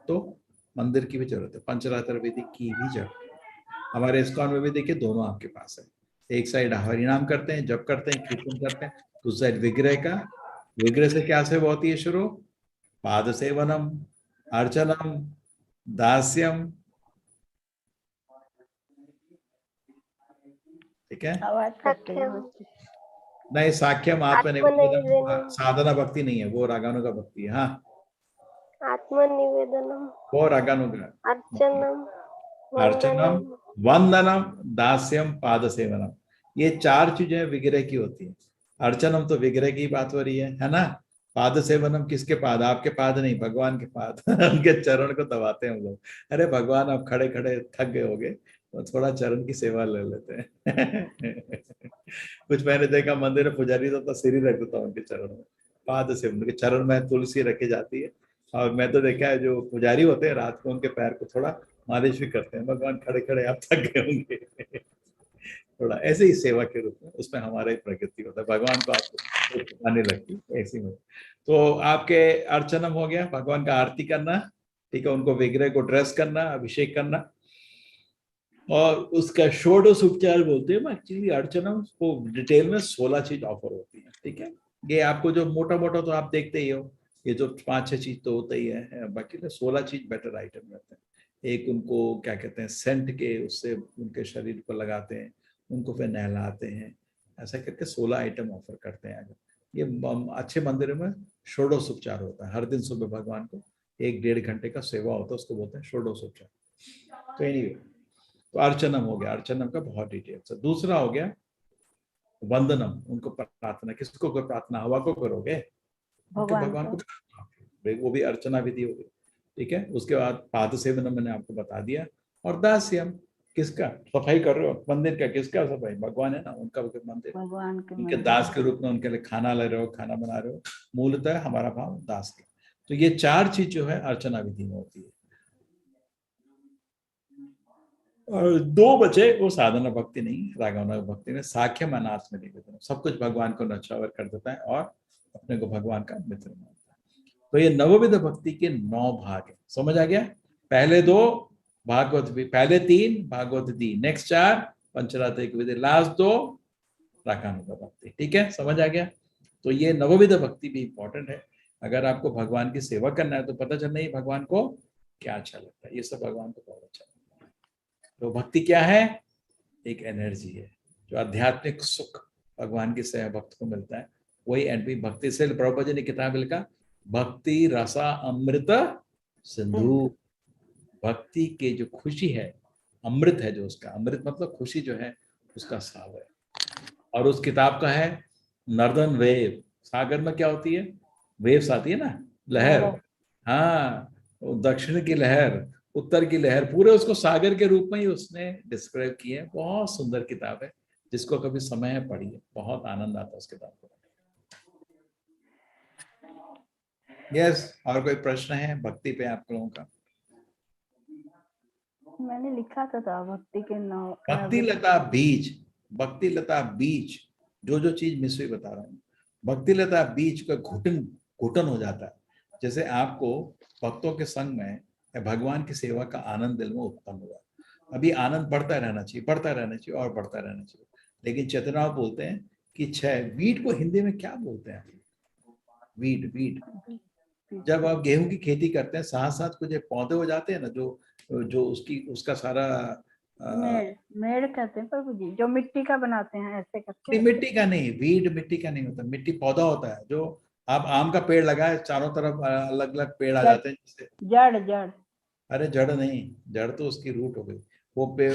तो मंदिर की भी जरूरत है, पंचरात्र विधि की भी जरूरत है। हमारे इस्कॉन में भी देखिए दोनों आपके पास है। एक साइड हरिनाम करते हैं, जप करते हैं, कीर्तन करते हैं, दूसरी साइड विग्रह का। विग्रह से क्या सेवा होती है शुरू? पाद सेवनम, अर्चनम, दास्यम, ठीक है। आवाज करते हैं नहीं, साख्यम आत्मनिवेदन साधना भक्ति नहीं है, वो रागानुगा भक्ति है। हाँ, आत्मनिवेदनम, वो रागानुगा। अर्चनम, अर्चनम, वंदनम, दास्यम, पाद सेवनम, ये 4 चीजें विग्रह की होती है। अर्चनम तो विग्रह की बात हो रही है ना। पाद सेवनम किसके पाद? आपके पाद नहीं, भगवान के पाद। उनके चरण को दबाते हैं हम लोग। अरे भगवान, आप खड़े खड़े थक गए होगे तो थोड़ा चरण की सेवा ले लेते हैं। कुछ मैंने देखा मंदिर में पुजारी तो सिर ही रख देता उनके चरण में। पाद सेवन, उनके चरण में तुलसी रखी जाती है। और मैं तो देखा है जो पुजारी होते हैं रात को उनके पैर को थोड़ा मालिश भी करते हैं। भगवान खड़े खड़े आप थक गए होंगे। थोड़ा ऐसे ही सेवा के रूप में, उसमें हमारा ही प्रकृति होता है, भगवान को आपको आने लगती है ऐसी में। तो आपके अर्चनम हो गया, भगवान का आरती करना, ठीक है, उनको विग्रह को ड्रेस करना, अभिषेक करना। और उसका षोडश उपचार बोलते हैं। एक्चुअली अर्चनम को डिटेल में 16 चीज ऑफर होती है, ठीक है। ये आपको जो मोटा मोटा तो आप देखते ही हो, ये जो 5-6 चीज तो होता ही है, बाकी 16 चीज बेटर आइटम रहते हैं। एक उनको क्या कहते हैं, सेंट के उससे उनके शरीर को लगाते हैं, उनको फिर नहलाते हैं, ऐसा करके 16 आइटम ऑफर करते हैं। अगर ये अच्छे मंदिरों में षोडश उपचार होता है। हर दिन सुबह भगवान को 1-1.5 घंटे का सेवा होता है, उसको बोलते हैं षोडश उपचार। तो एनीवे, तो अर्चनम हो गया, अर्चनम का बहुत डिटेल से। दूसरा हो गया वंदनम, उनको प्रार्थना। किसको कोई प्रार्थना? हवा को करोगे, भगवान को, वो भी अर्चना विधि होगी, ठीक है। उसके बाद पाद सेवनम मैंने आपको बता दिया। और दास्यम, किसका सफाई कर रहे हो? मंदिर का किसका सफाई? भगवान है ना, उनका मंदिर, भगवान के उनके दास के रूप में उनके लिए खाना ले रहे हो, खाना बना रहे हो। मूलतः हमारा भाव दास का। तो ये 4 चीज जो है अर्चना विधि में होती है। और 2 बचे वो साधना भक्ति नहीं, रागानुगा भक्ति में। साख्यम अनाथ में निवेदन, सब कुछ भगवान को नछावर कर देता है और अपने को भगवान का मित्र मानता है। तो ये नवविध भक्ति के 9 भाग है। समझ आ गया? पहले 2 भागवत भी, पहले 3 भागवत दी, नेक्स्ट 4 पंचरात्र की विधि, लास्ट 2 रागानुगा भक्ति, ठीक है। समझ आ गया? तो ये नवविध भक्ति भी इंपॉर्टेंट है। अगर आपको भगवान की सेवा करना है तो पता चलना ही भगवान को क्या अच्छा लगता है, ये सब भगवान को बहुत अच्छा लगता है। तो भक्ति क्या है? एक एनर्जी है, जो आध्यात्मिक सुख भगवान की सेवा भक्त को मिलता है, वही एनपी भक्ति से। प्रभुपाद जी ने किताब लिखा, भक्ति रसा अमृत सिंधु। भक्ति के जो खुशी है, अमृत है जो उसका, अमृत मतलब खुशी जो है उसका सागर। और उस किताब का है नर्दन वेव। सागर में क्या होती है? वेव्स आती है ना, लहर। हाँ, दक्षिण की लहर, उत्तर की लहर, पूरे उसको सागर के रूप में ही उसने डिस्क्राइब किया है। बहुत सुंदर किताब है, जिसको कभी समय है पढ़िए, बहुत आनंद आता है उस किताब को। यस, और कोई प्रश्न है भक्ति पे आप लोगों का? मैंने लिखा था भक्ति के 9। भक्ति लता बीज, भक्ति लता बीज, जो चीज मिश्री बता रहा हूँ, भक्ति लता बीज का घुटन हो जाता है। जैसे आपको भक्तों के संग में भगवान की सेवा का आनंद दिल में उत्पन्न हुआ, अभी आनंद बढ़ता रहना चाहिए, बढ़ता रहना चाहिए और बढ़ता रहना चाहिए। लेकिन चेतना बोलते हैं कि 6 वीट को हिंदी में क्या बोलते हैं? वीट। जब आप गेहूं की खेती करते हैं, साथ साथ कुछ पौधे हो जाते हैं ना, जो उसका सारा मेड़ कहते हैं प्रभु जी, जो मिट्टी का बनाते हैं ऐसे करके। मिट्टी का नहीं, वीड मिट्टी का नहीं होता, मिट्टी पौधा होता है। जो आप आम का पेड़ लगाए, चारों तरफ अलग अलग पेड़ आ जाते हैं जिससे। जड़। अरे जड़ नहीं, जड़ तो उसकी रूट हो गई। वो पेड़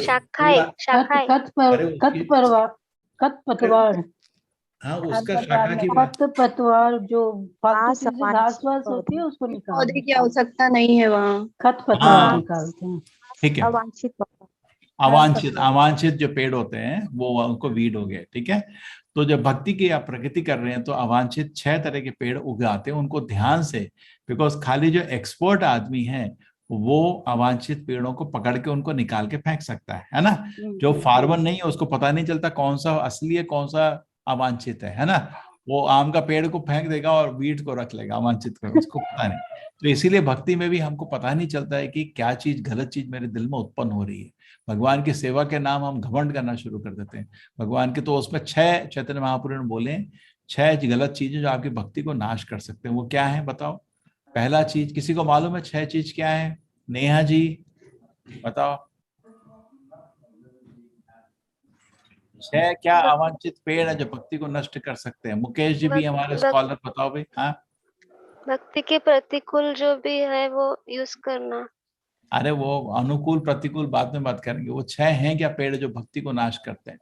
खरपतवार। हाँ, उसका शाखा की बात। खरपतवार जो फालतू चीजें घास वास होती है उसको निकालते पौधे की आवश्यकता नहीं है वहाँ। खरपतवार निकालते हैं। ठीक है, अवांछित जो पेड़ होते हैं वो उनको वीड हो गए, ठीक है। तो जब भक्ति की आप प्रगति कर रहे हैं तो अवांछित 6 तरह के पेड़ उगाते हैं, उनको ध्यान से, बिकॉज खाली जो एक्सपर्ट आदमी है वो अवांछित पेड़ों को पकड़ के उनको निकाल के फेंक सकता है ना। जो फार्मर नहीं है उसको पता नहीं चलता कौन सा असली है कौन सा अवांछित है ना। वो आम का पेड़ को फेंक देगा और वीट को रख लेगा, अवांछित को, उसको पता नहीं। तो इसीलिए भक्ति में भी हमको पता नहीं चलता है कि क्या चीज गलत चीज मेरे दिल में उत्पन्न हो रही है। भगवान की सेवा के नाम हम घमंड करना शुरू कर देते हैं भगवान के। तो उसमें 6 चैतन्य महाप्रभु ने बोले 6 गलत चीजें जो आपकी भक्ति को नाश कर सकते हैं। वो क्या है बताओ? पहला चीज किसी को मालूम है 6 चीज क्या है? नेहा जी बताओ, 6 क्या अवांछित पेड़ है जो भक्ति को नष्ट कर सकते हैं? मुकेश जी भी हमारे स्कॉलर, बताओ भाई। हाँ, भक्ति के प्रतिकूल जो भी है वो यूज करना। अरे वो अनुकूल प्रतिकूल बाद में बात करेंगे। वो 6 हैं क्या पेड़ जो भक्ति को नाश करते हैं?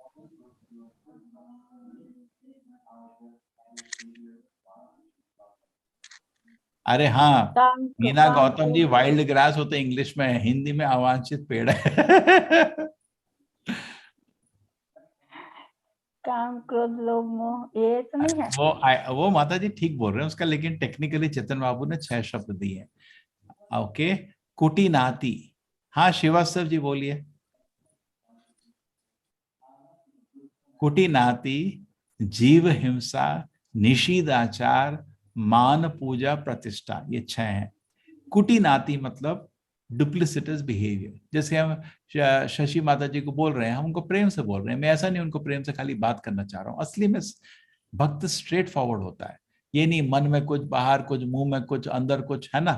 अरे हाँ, मीना गौतम जी, वाइल्ड ग्रास होते इंग्लिश में, हिंदी में अवांछित पेड़ है। काम क्रोध लोभ मोह, ये तो नहीं है। वो माता जी ठीक बोल रहे हैं उसका, लेकिन टेक्निकली चेतन बाबू ने 6 शब्द दिए हैं। ओके, कुटी नाती। हाँ श्रीवास्तव जी बोलिए। कुटी नाती, जीव हिंसा, निषिदाचार, मान पूजा प्रतिष्ठा, ये 6 हैं। कुटी नाती मतलब डुप्लिसिटस बिहेवियर। जैसे हम शशि माता जी को बोल रहे हैं, हम उनको प्रेम से बोल रहे हैं। मैं ऐसा नहीं उनको प्रेम से खाली बात करना चाह रहा हूँ। असली में भक्त स्ट्रेट फॉरवर्ड होता है, ये नहीं मन में कुछ बाहर कुछ मुंह में कुछ अंदर कुछ, है ना।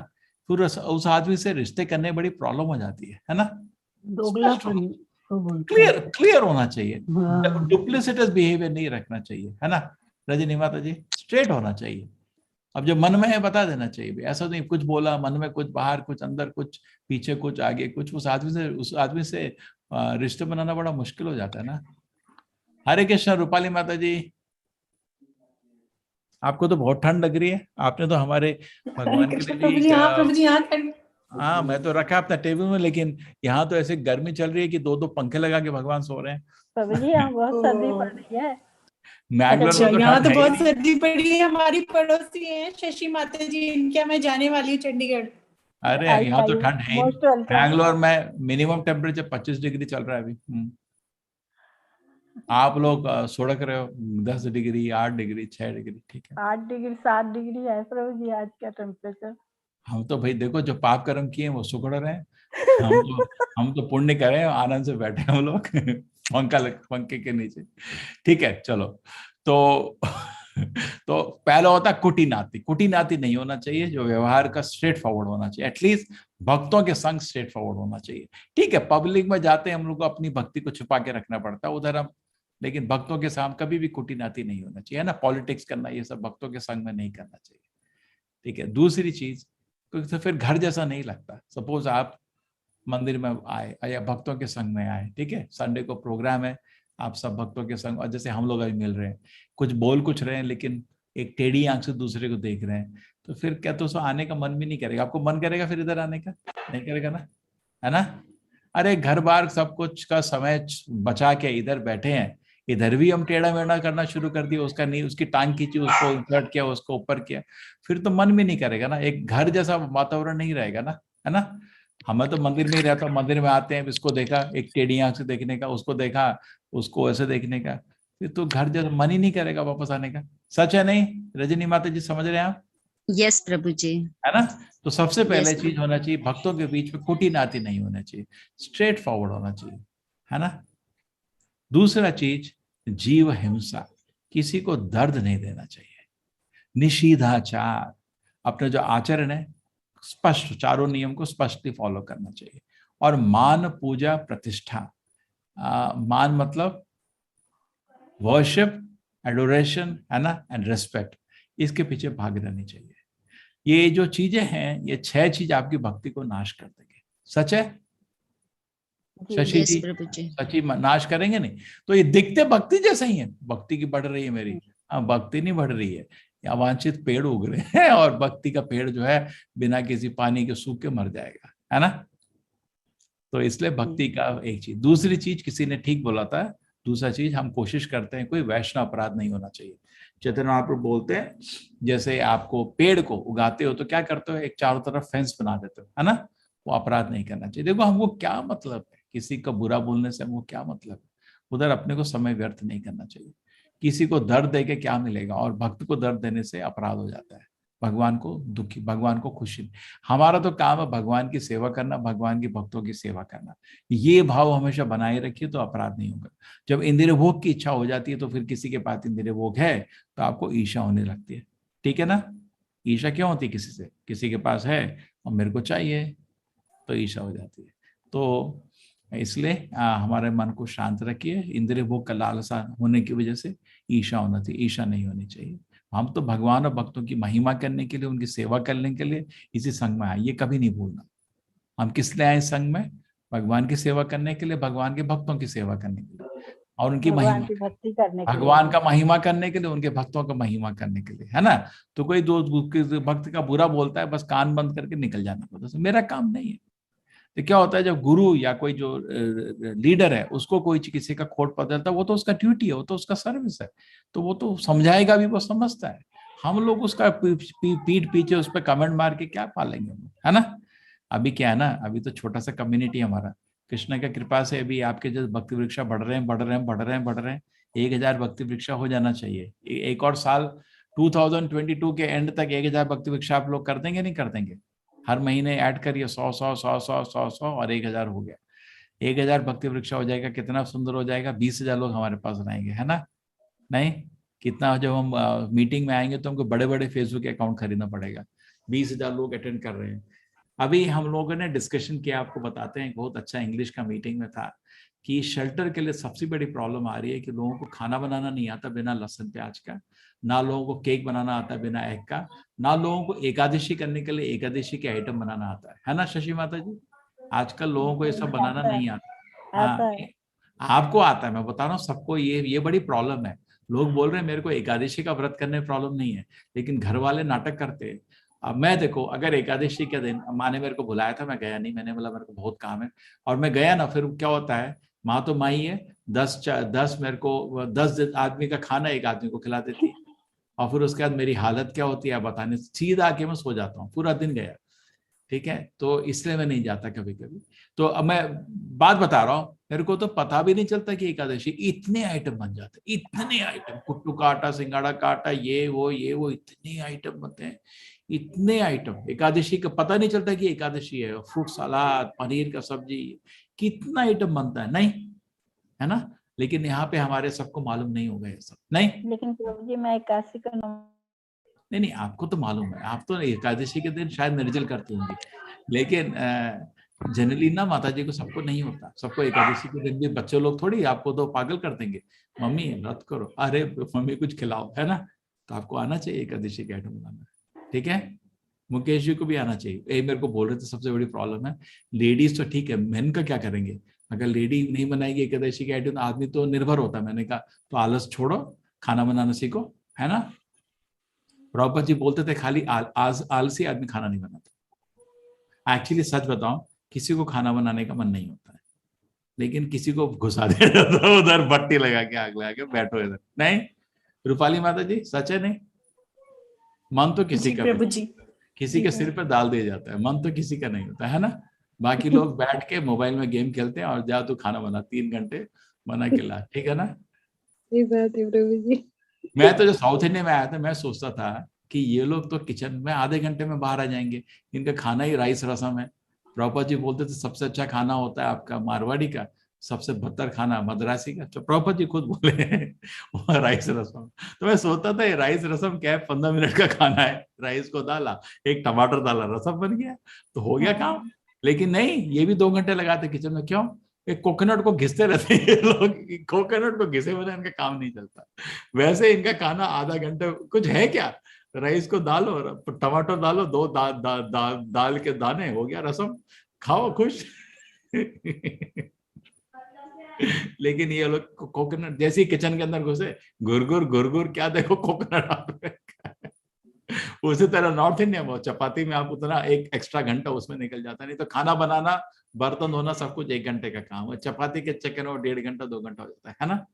फिर उस आदमी से रिश्ते करने में बड़ी प्रॉब्लम हो जाती है ना। क्लियर होना चाहिए, डुप्लिसिटस बिहेवियर नहीं रखना चाहिए, है ना रजनी माता जी। स्ट्रेट होना चाहिए। अब जो मन में है बता देना चाहिए, ऐसा नहीं कुछ बोला मन में कुछ बाहर कुछ अंदर कुछ पीछे कुछ आगे कुछ। उस आदमी से रिश्ते बनाना बड़ा मुश्किल हो जाता है ना। हरे कृष्ण रूपाली माता जी, आपको तो बहुत ठंड लग रही है। आपने तो हमारे भगवान के लिए हाँ मैं तो रखा अपना टेबल में, लेकिन यहाँ तो ऐसे गर्मी चल रही है कि 2-2 पंखे लगा के भगवान सो रहे हैं। बहुत सर्दी पड़ रही है। मैंगलोर में यहाँ तो बहुत सर्दी पड़ी है। हमारी पड़ोसी है शशि माता जी, इनके मैं जाने वाली हूँ चंडीगढ़। अरे यहाँ तो ठंड है। मैंगलोर में मिनिमम टेम्परेचर 25 डिग्री चल रहा है अभी। आप लोग सुड़क रहे हो 10 डिग्री 8 डिग्री 6 डिग्री, ठीक है 8 डिग्री 7 डिग्री है प्रभु जी आज का टेम्परेचर। हम तो भाई देखो जो पाप कर्म किए वो सुगड़ रहे हैं। हम तो पुण्य करें, आनंद से बैठे हम लोग पंखे के नीचे, ठीक है चलो। तो पहला होता है कुटी नाती। कुटी नाती नहीं होना चाहिए, जो व्यवहार का स्ट्रेट फॉरवर्ड होना चाहिए। एटलीस्ट भक्तों के संग स्ट्रेट फॉरवर्ड होना चाहिए। ठीक है पब्लिक में जाते हैं हम लोग को अपनी भक्ति को छुपा के रखना पड़ता है उधर हम, लेकिन भक्तों के सामने कभी भी कुटी नाती नहीं होना चाहिए, है ना। पॉलिटिक्स करना ये सब भक्तों के संग में नहीं करना चाहिए, ठीक है। दूसरी चीज, तो फिर घर जैसा नहीं लगता। सपोज आप मंदिर में आए या भक्तों के संग में आए, ठीक है, संडे को प्रोग्राम है, आप सब भक्तों के संग, और जैसे हम लोग अभी मिल रहे हैं, कुछ बोल कुछ रहे हैं लेकिन एक टेढ़ी आंख से दूसरे को देख रहे हैं, तो फिर क्या तो उसको आने का मन भी नहीं करेगा। आपको मन करेगा फिर इधर आने का? नहीं करेगा ना, है ना। अरे घर बार सब कुछ का समय बचा के इधर बैठे हैं, इधर भी हम टेढ़ा मेढ़ा करना शुरू कर दिया, उसका नहीं, उसकी टांग खींची, उसको इंसर्ट किया, उसको ऊपर किया, फिर तो मन भी नहीं करेगा ना। एक घर जैसा वातावरण नहीं रहेगा ना, है ना। हमें तो मंदिर में ही रहता, मंदिर में आते हैं, इसको देखा एक टेढ़ी आंख से देखने का, उसको देखा उसको ऐसे देखने का, फिर तो घर जैसा मन ही नहीं करेगा वापस आने का। सच है नहीं रजनी माता जी, समझ रहे हैं आप? यस प्रभु जी। है ना। तो सबसे पहले Yes, चीज होना चाहिए, भक्तों के बीच में कुटी नाती नहीं होना चाहिए, स्ट्रेट फॉरवर्ड होना चाहिए, है ना। दूसरा चीज, जीव हिंसा, किसी को दर्द नहीं देना चाहिए। निषिधाचार, अपने जो आचरण है स्पष्ट, चारों नियम को स्पष्टली फॉलो करना चाहिए। और मान पूजा प्रतिष्ठा, मान मतलब वर्शिप, एडोरेशन, है ना, एंड रेस्पेक्ट, इसके पीछे भागना नहीं चाहिए। ये जो चीजें हैं, ये 6 चीज आपकी भक्ति को नाश कर देंगे। सच है शशि yes, जी? प्रभु जी। सची नाश करेंगे नहीं। तो ये दिखते भक्ति जैसा ही है, भक्ति की बढ़ रही है मेरी, हाँ भक्ति नहीं बढ़ रही है, अवांछित पेड़ उग रहे हैं, और भक्ति का पेड़ जो है बिना किसी पानी के सूख के मर जाएगा, है ना। तो इसलिए भक्ति का एक चीज। दूसरी चीज किसी ने ठीक बोला था, दूसरा चीज हम कोशिश करते हैं कोई वैष्णव अपराध नहीं होना चाहिए। चैतन्य महाप्रभु बोलते हैं जैसे आपको पेड़ को उगाते हो तो क्या करते हो, एक चारों तरफ फेंस बना देते हो, है ना, वो अपराध नहीं करना चाहिए। देखो हमको क्या मतलब है किसी का बुरा बोलने से, हमको क्या मतलब है, उधर अपने को समय व्यर्थ नहीं करना चाहिए। किसी को दर्द दे के क्या मिलेगा, और भक्त को दर्द देने से अपराध हो जाता है, भगवान को दुखी, भगवान को खुशी। हमारा तो काम है भगवान की सेवा करना, भगवान के भक्तों की सेवा करना। ये भाव हमेशा बनाए रखिए तो अपराध नहीं होगा। जब इंद्रिय भोग की इच्छा हो जाती है तो फिर किसी के पास इंद्रिय भोग है तो आपको ईर्ष्या होने लगती है, ठीक है ना। ईर्ष्या क्यों होती है किसी से, किसी के पास है और मेरे को चाहिए तो ईर्ष्या हो जाती है। तो इसलिए हमारे मन को शांत रखिए। इंद्रिय भोग का लालसा होने की वजह से ईर्ष्या होना चाहिए, ईर्ष्या नहीं होनी चाहिए। हम तो भगवान और भक्तों की महिमा करने के लिए, उनकी सेवा करने के लिए इसी संघ में आए, ये कभी नहीं भूलना। हम किस लिए आए संघ में, भगवान की सेवा करने के लिए, भगवान के भक्तों की सेवा करने के लिए और उनकी भगवान महिमा, की भक्ति करने के लिए, भगवान का महिमा करने के लिए, उनके भक्तों का महिमा करने के लिए, है ना। तो कोई दो भक्त का बुरा बोलता है बस कान बंद करके निकल जाना पड़ता है, मेरा काम नहीं है। तो क्या होता है जब गुरु या कोई जो लीडर है उसको कोई किसी का खोट पता चलता है, वो तो उसका ड्यूटी है, वो तो उसका सर्विस है, तो वो तो समझाएगा भी, वो समझता है। हम लोग उसका पीठ पीछे उस पर कमेंट मार के क्या पालेंगे, है ना। अभी क्या है ना, अभी तो छोटा सा कम्युनिटी हमारा, कृष्ण की कृपा से अभी आपके जो भक्ति वृक्षा बढ़ रहे हैं बढ़ रहे हैं बढ़ रहे हैं बढ़ रहे हैं। 1000 भक्ति वृक्षा हो जाना चाहिए एक और साल, 2022 के एंड तक 1000 भक्ति वृक्षा आप लोग कर देंगे नहीं कर देंगे। हर महीने ऐड करिए 100 100 100 100 100 100 और 1000 हो गया। 1000 भक्ति वृक्षा हो जाएगा, कितना सुंदर हो जाएगा, 20,000 लोग हमारे पास रहेंगे, है ना। नहीं, कितना जब हम मीटिंग में आएंगे तो हमको बड़े बड़े फेसबुक अकाउंट खरीदना पड़ेगा। 20,000 लोग अटेंड कर रहे हैं। अभी हम लोगों ने डिस्कशन किया, आपको बताते हैं, बहुत अच्छा इंग्लिश का मीटिंग में था कि शेल्टर के लिए सबसे बड़ी प्रॉब्लम आ रही है कि लोगों को खाना बनाना नहीं आता बिना लहसुन प्याज का, ना लोगों को केक बनाना आता बिना एग का, ना लोगों को एकादशी करने के लिए एकादशी के आइटम बनाना आता है ना शशि माता जी। आजकल लोगों को ये सब बनाना नहीं आता। हाँ, आपको आता है, मैं बता रहा हूँ सबको, ये बड़ी प्रॉब्लम है। लोग बोल रहे हैं मेरे को एकादशी का व्रत करने में प्रॉब्लम नहीं है, लेकिन घर वाले नाटक करते हैं। अब मैं देखो, अगर एकादशी के दिन माँ ने मेरे को बुलाया था, मैं गया नहीं, मैंने बोला मेरे को बहुत काम है, और मैं गया ना, फिर क्या होता है, माँ तो माँ ही है, 10 मेरे को 10 आदमी का खाना एक आदमी को खिला देती है, और फिर उसके बाद मेरी हालत क्या होती है बताने, सीधा आके मैं सो जाता हूँ, पूरा दिन गया, ठीक है। तो इसलिए मैं नहीं जाता कभी कभी। तो अब मैं बात बता रहा हूँ, मेरे को तो पता भी नहीं चलता कि एकादशी इतने आइटम बन जाते, इतने आइटम, कुट्टू का आटा, सिंगाड़ा का आटा, ये वो इतने आइटम बनते हैं, इतने आइटम। एकादशी का पता नहीं चलता कि एकादशी है। फ्रूट सलाद, पनीर का सब्जी, कितना आइटम बनता है, नहीं है ना। लेकिन यहाँ पे हमारे सबको मालूम नहीं होगा ये सब, नहीं। लेकिन प्रभु जी मैं एकादशी का नहीं, आपको तो मालूम है, आप तो एकादशी के दिन शायद निर्जल करती होंगी, लेकिन जनरली ना माता जी को सबको नहीं होता। सबको एकादशी के दिन भी बच्चे लोग थोड़ी आपको तो पागल कर देंगे, मम्मी व्रत करो, अरे मम्मी कुछ खिलाओ, है ना। तो आपको आना चाहिए एकादशी के आइटम बनाना, ठीक है। मुकेश जी को भी आना चाहिए। ये मेरे को बोल रहे थे सबसे बड़ी प्रॉब्लम है लेडीज तो ठीक है, मेन का क्या करेंगे। अगर लेडी नहीं बनाएगी एकादशी के आइटम, आदमी तो निर्भर होता है। मैंने कहा तो आलस छोड़ो, खाना बनाना सीखो, है ना। प्रभुपाद जी बोलते थे खाली आलसी आदमी खाना नहीं बनाता। एक्चुअली सच बताऊं, किसी को खाना बनाने का मन नहीं होता है, लेकिन किसी को घुसा दिया जाता है उधर भट्टी लगा के, आग लगा के, बैठो इधर। नहीं रूपाली माता जी, सच है नहीं। मन तो किसी का प्रभु जी, किसी के सिर पर डाल दिया जाता है, मन तो किसी का नहीं होता है ना। बाकी लोग बैठ के मोबाइल में गेम खेलते हैं और जा तू खाना बना 3 घंटे बना के ला, ठीक है ना। सही बात है प्रभु जी। मैं तो जो साउथ इंडिया में आया था, मैं सोचता था कि ये लोग तो किचन में आधे घंटे में बाहर आ जाएंगे, इनका खाना ही राइस रसम है। प्रभुपाद जी बोलते थे सबसे अच्छा खाना होता है आपका मारवाड़ी का, सबसे बदतर खाना मद्रासी का। तो प्रभुपाद जी खुद बोले राइस रसम। तो मैं सोचता था ये राइस रसम क्या है, 15 मिनट का खाना है, राइस को डाला, एक टमाटर डाला, रसम बन गया, तो हो गया काम। लेकिन नहीं, ये भी 2 घंटे लगाते किचन में, क्यों, एक कोकोनट को घिसते रहते हैं ये लोग, कोकोनट को घिसे बिना इनका काम नहीं चलता। वैसे इनका खाना आधा घंटे, कुछ है क्या, राइस को डालो, टमाटर डालो, 2 दाल के दाने, हो गया रसम, खाओ खुश। लेकिन ये लोग कोकोनट जैसे किचन के अंदर घुसे, गुरगुर गुरगुर, क्या देखो कोकोनट उसी तरह नॉर्थ इंडिया में चपाती में आप उतना एक एक्स्ट्रा घंटा उसमें निकल जाता, नहीं तो खाना बनाना, बर्तन धोना सब कुछ 1 घंटे का काम है, चपाती के चक्कर में 1.5 घंटा 2 घंटा हो जाता है ना।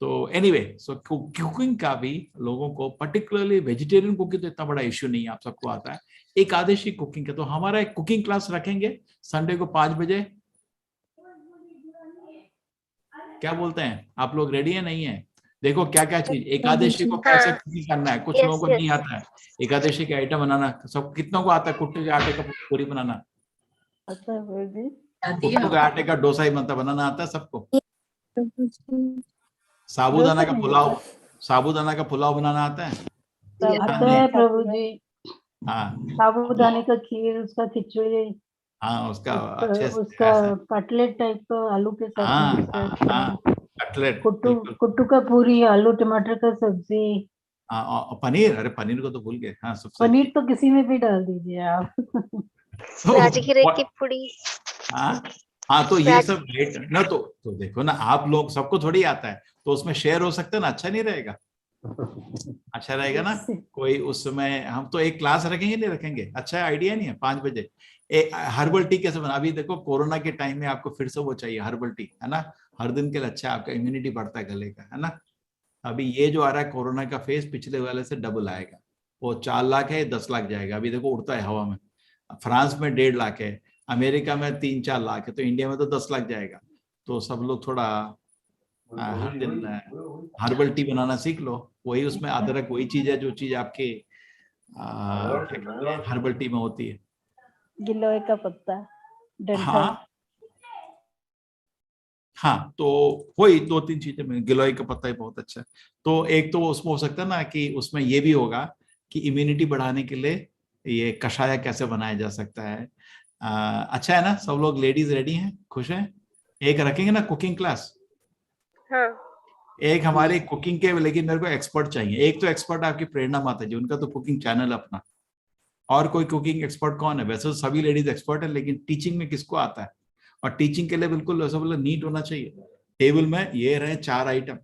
तो एनीवे, सो कुकिंग का भी लोगों को, पर्टिकुलरली वेजिटेरियन कुकिंग तो इतना बड़ा इश्यू नहीं है, आप सबको आता है। एकादशी कुकिंग का तो हमारा एक कुकिंग क्लास रखेंगे संडे को 5 बजे। क्या बोलते हैं आप लोग, रेडी है नहीं है? देखो क्या क्या चीज एकादशी को कैसे कुकिंग करना है, कुछ लोगों को नहीं आता है एकादशी के आइटम बनाना। सब कितनों को आता है कुट्टू के आटे का पूरी बनाना? कुट्टू के आटे का डोसा ही बनता, बनाना आता है सबको? साबूदाना का पुलाव, साबूदाना का पुलाव बनाना आता है? आता है प्रभु जी। हाँ, साबूदाने का खीर, उसका खिचड़ी, हाँ उसका अच्छे से उसका कटलेट टाइप का आलू के साथ हाँ मिक्स हाँ करके, हाँ कटलेट, कुट्टू का पूरी, आलू टमाटर का सब्जी, हाँ और पनीर, अरे पनीर को तो भूल गए। हाँ सबसे पनीर तो किसी में भी डाल दीजिए आप। राजगिरे की पुड़ी। हाँ हाँ, तो ये सब लेट ना, तो देखो ना, आप लोग सबको थोड़ी आता है, तो उसमें शेयर हो सकता है ना, अच्छा नहीं रहेगा? अच्छा रहेगा ना? कोई उस समय हम तो एक क्लास रखेंगे, नहीं रखेंगे? अच्छा आइडिया नहीं है 5 बजे हर्बल टी कैसे बना? अभी देखो कोरोना के टाइम में आपको फिर से वो चाहिए हर्बल टी, है ना? हर दिन के लिए अच्छा, आपका इम्यूनिटी बढ़ता है गले का, है ना? अभी ये जो आ रहा है कोरोना का फेज, पिछले वाले से डबल आएगा। वो 4 लाख है, 10 लाख जाएगा। अभी देखो उड़ता है हवा में। फ्रांस में 1.5 लाख है, अमेरिका में 3-4 लाख है, तो इंडिया में तो 10 लाख जाएगा। तो सब लोग थोड़ा हर दिन हर्बल टी बनाना सीख लो। वही उसमें अदरक, वही चीज है जो चीज आपके हर्बल टी में होती है। गिलोय का पत्ता, हाँ हाँ, तो वही 2-3 चीजें में, गिलोय का पत्ता ही बहुत अच्छा है। तो एक तो उसमें हो सकता है ना कि उसमें ये भी होगा कि इम्यूनिटी बढ़ाने के लिए ये कषाय कैसे बनाया जा सकता है। अच्छा है ना? सब लोग लेडीज रेडी हैं, खुश हैं? एक रखेंगे ना कुकिंग क्लास? हाँ। एक हमारे कुकिंग के, लेकिन मेरे को एक्सपर्ट चाहिए। एक तो एक्सपर्ट आपकी प्रेरणा माता जी, उनका तो कुकिंग चैनल अपना। और कोई कुकिंग एक्सपर्ट कौन है? वैसे तो सभी लेडीज एक्सपर्ट है, लेकिन टीचिंग में किसको आता है? और टीचिंग के लिए बिल्कुल ऐसा बोला नीट होना चाहिए। टेबल में ये रहे 4 आइटम,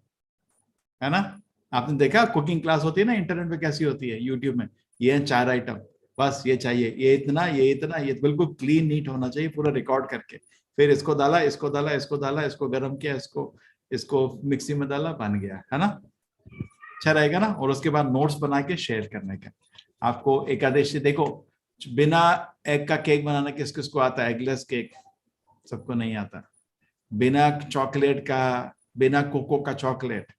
है ना? आपने देखा कुकिंग क्लास होती है ना इंटरनेट पे कैसी होती है, यूट्यूब में? ये 4 आइटम, बस ये चाहिए, ये इतना, ये इतना, ये बिल्कुल क्लीन नीट होना चाहिए, पूरा रिकॉर्ड करके। फिर इसको डाला, इसको डाला, इसको डाला, इसको गर्म किया, इसको इसको मिक्सी में डाला, बन गया, है ना? अच्छा रहेगा ना? और उसके बाद नोट्स बना के शेयर करने का। आपको एकादशी देखो, बिना एग का केक बनाना किस किस को आता है? एगलेस केक सबको नहीं आता। बिना चॉकलेट का, बिना कोको का चॉकलेट,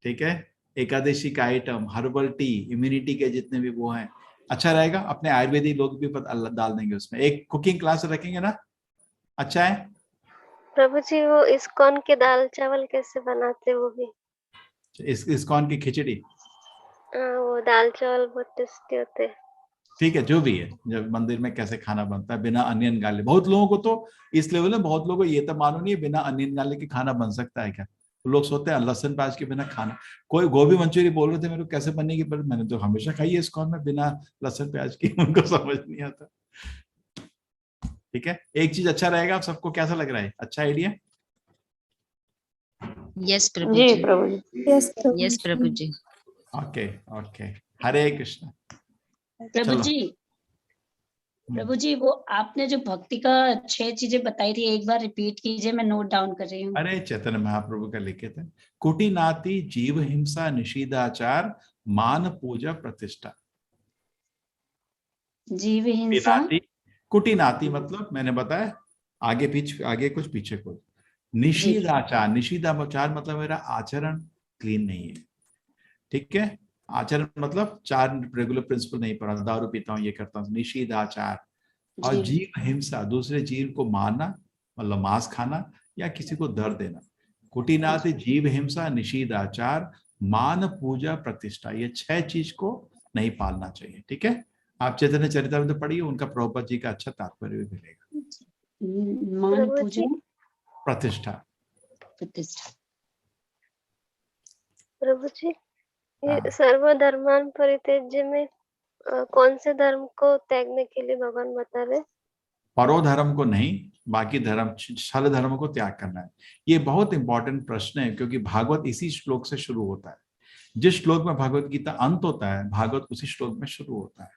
ठीक है? एकादशी का आइटम, हर्बल टी, इम्यूनिटी के जितने भी वो हैं, अच्छा रहेगा। अपने आयुर्वेदिक लोग भी डाल देंगे उसमें। एक कुकिंग क्लास रखेंगे ना, अच्छा है? प्रभु जी वो इस्कॉन के दाल चावल कैसे बनाते वो भी? इस्कॉन की खिचड़ी, वो दाल चावल बहुत टेस्टी होते हैं। ठीक है, जो भी है, जब मंदिर में कैसे खाना बनता है बिना अनियन गाले। बहुत लोगों को तो इस लेवल में, बहुत लोगों को ये तो मालूम नहीं है बिना अनियन गाले के खाना बन सकता है क्या? लोग सोचते हैं लहसुन प्याज के बिना खाना। कोई गोभी मंचूरी बोल रहे थे मेरे को कैसे बनेगी, पर मैंने तो हमेशा खाई है इस्कॉन में बिना लहसुन प्याज की। उनको समझ नहीं आता। ठीक है, एक चीज अच्छा रहेगा। आप सबको कैसा लग रहा है? अच्छा आइडिया? यस प्रभु जी जी। प्रभु जी। यस प्रभु जी। ओके ओके, हरे कृष्ण। प्रभु चलो। जी, प्रभु जी वो आपने जो भक्ति का 6 चीजें बताई थी, एक बार रिपीट कीजिए, मैं नोट डाउन कर रही हूँ। अरे चैतन्य महाप्रभु का लिखे थे, कुटिनाति, जीव हिंसा, निषिदाचार, मान पूजा प्रतिष्ठा। जीव हिंसा, कुटिनाति मतलब मैंने बताया, आगे पीछे, आगे कुछ पीछे कुछ। निषिदाचार, निषिदाचार मतलब मेरा आचरण क्लीन नहीं है, ठीक है? आचरण मतलब 4 रेगुलर प्रिंसिपल नहीं पढ़ा, दारू पीता हूँ, ये करता हूँ, निषिदाचार। और जीव हिंसा, दूसरे जीव को मारना, मतलब मांस खाना या किसी को दर्द देना। कुटिनाति, जीव हिंसा, निषिदाचार, मान पूजा प्रतिष्ठा, ये 6 चीज को नहीं पालना चाहिए, ठीक है? आप चैतन्य चरितामृत पढ़िए, उनका प्रभुपाद जी का अच्छा तात्पर्य भी मिलेगा। मान पूजा प्रतिष्ठा, प्रतिष्ठा। प्रभु जी ये सर्वधर्मान परित्यज्य में कौन से धर्म को त्यागने के लिए भगवान बता रहे? परो धर्म को नहीं, बाकी धर्म, छल धर्म को त्याग करना है। ये बहुत इंपॉर्टेंट प्रश्न है, क्योंकि भागवत इसी श्लोक से शुरू होता है। जिस श्लोक में भगवत गीता अंत होता है, भागवत उसी श्लोक में शुरू होता है।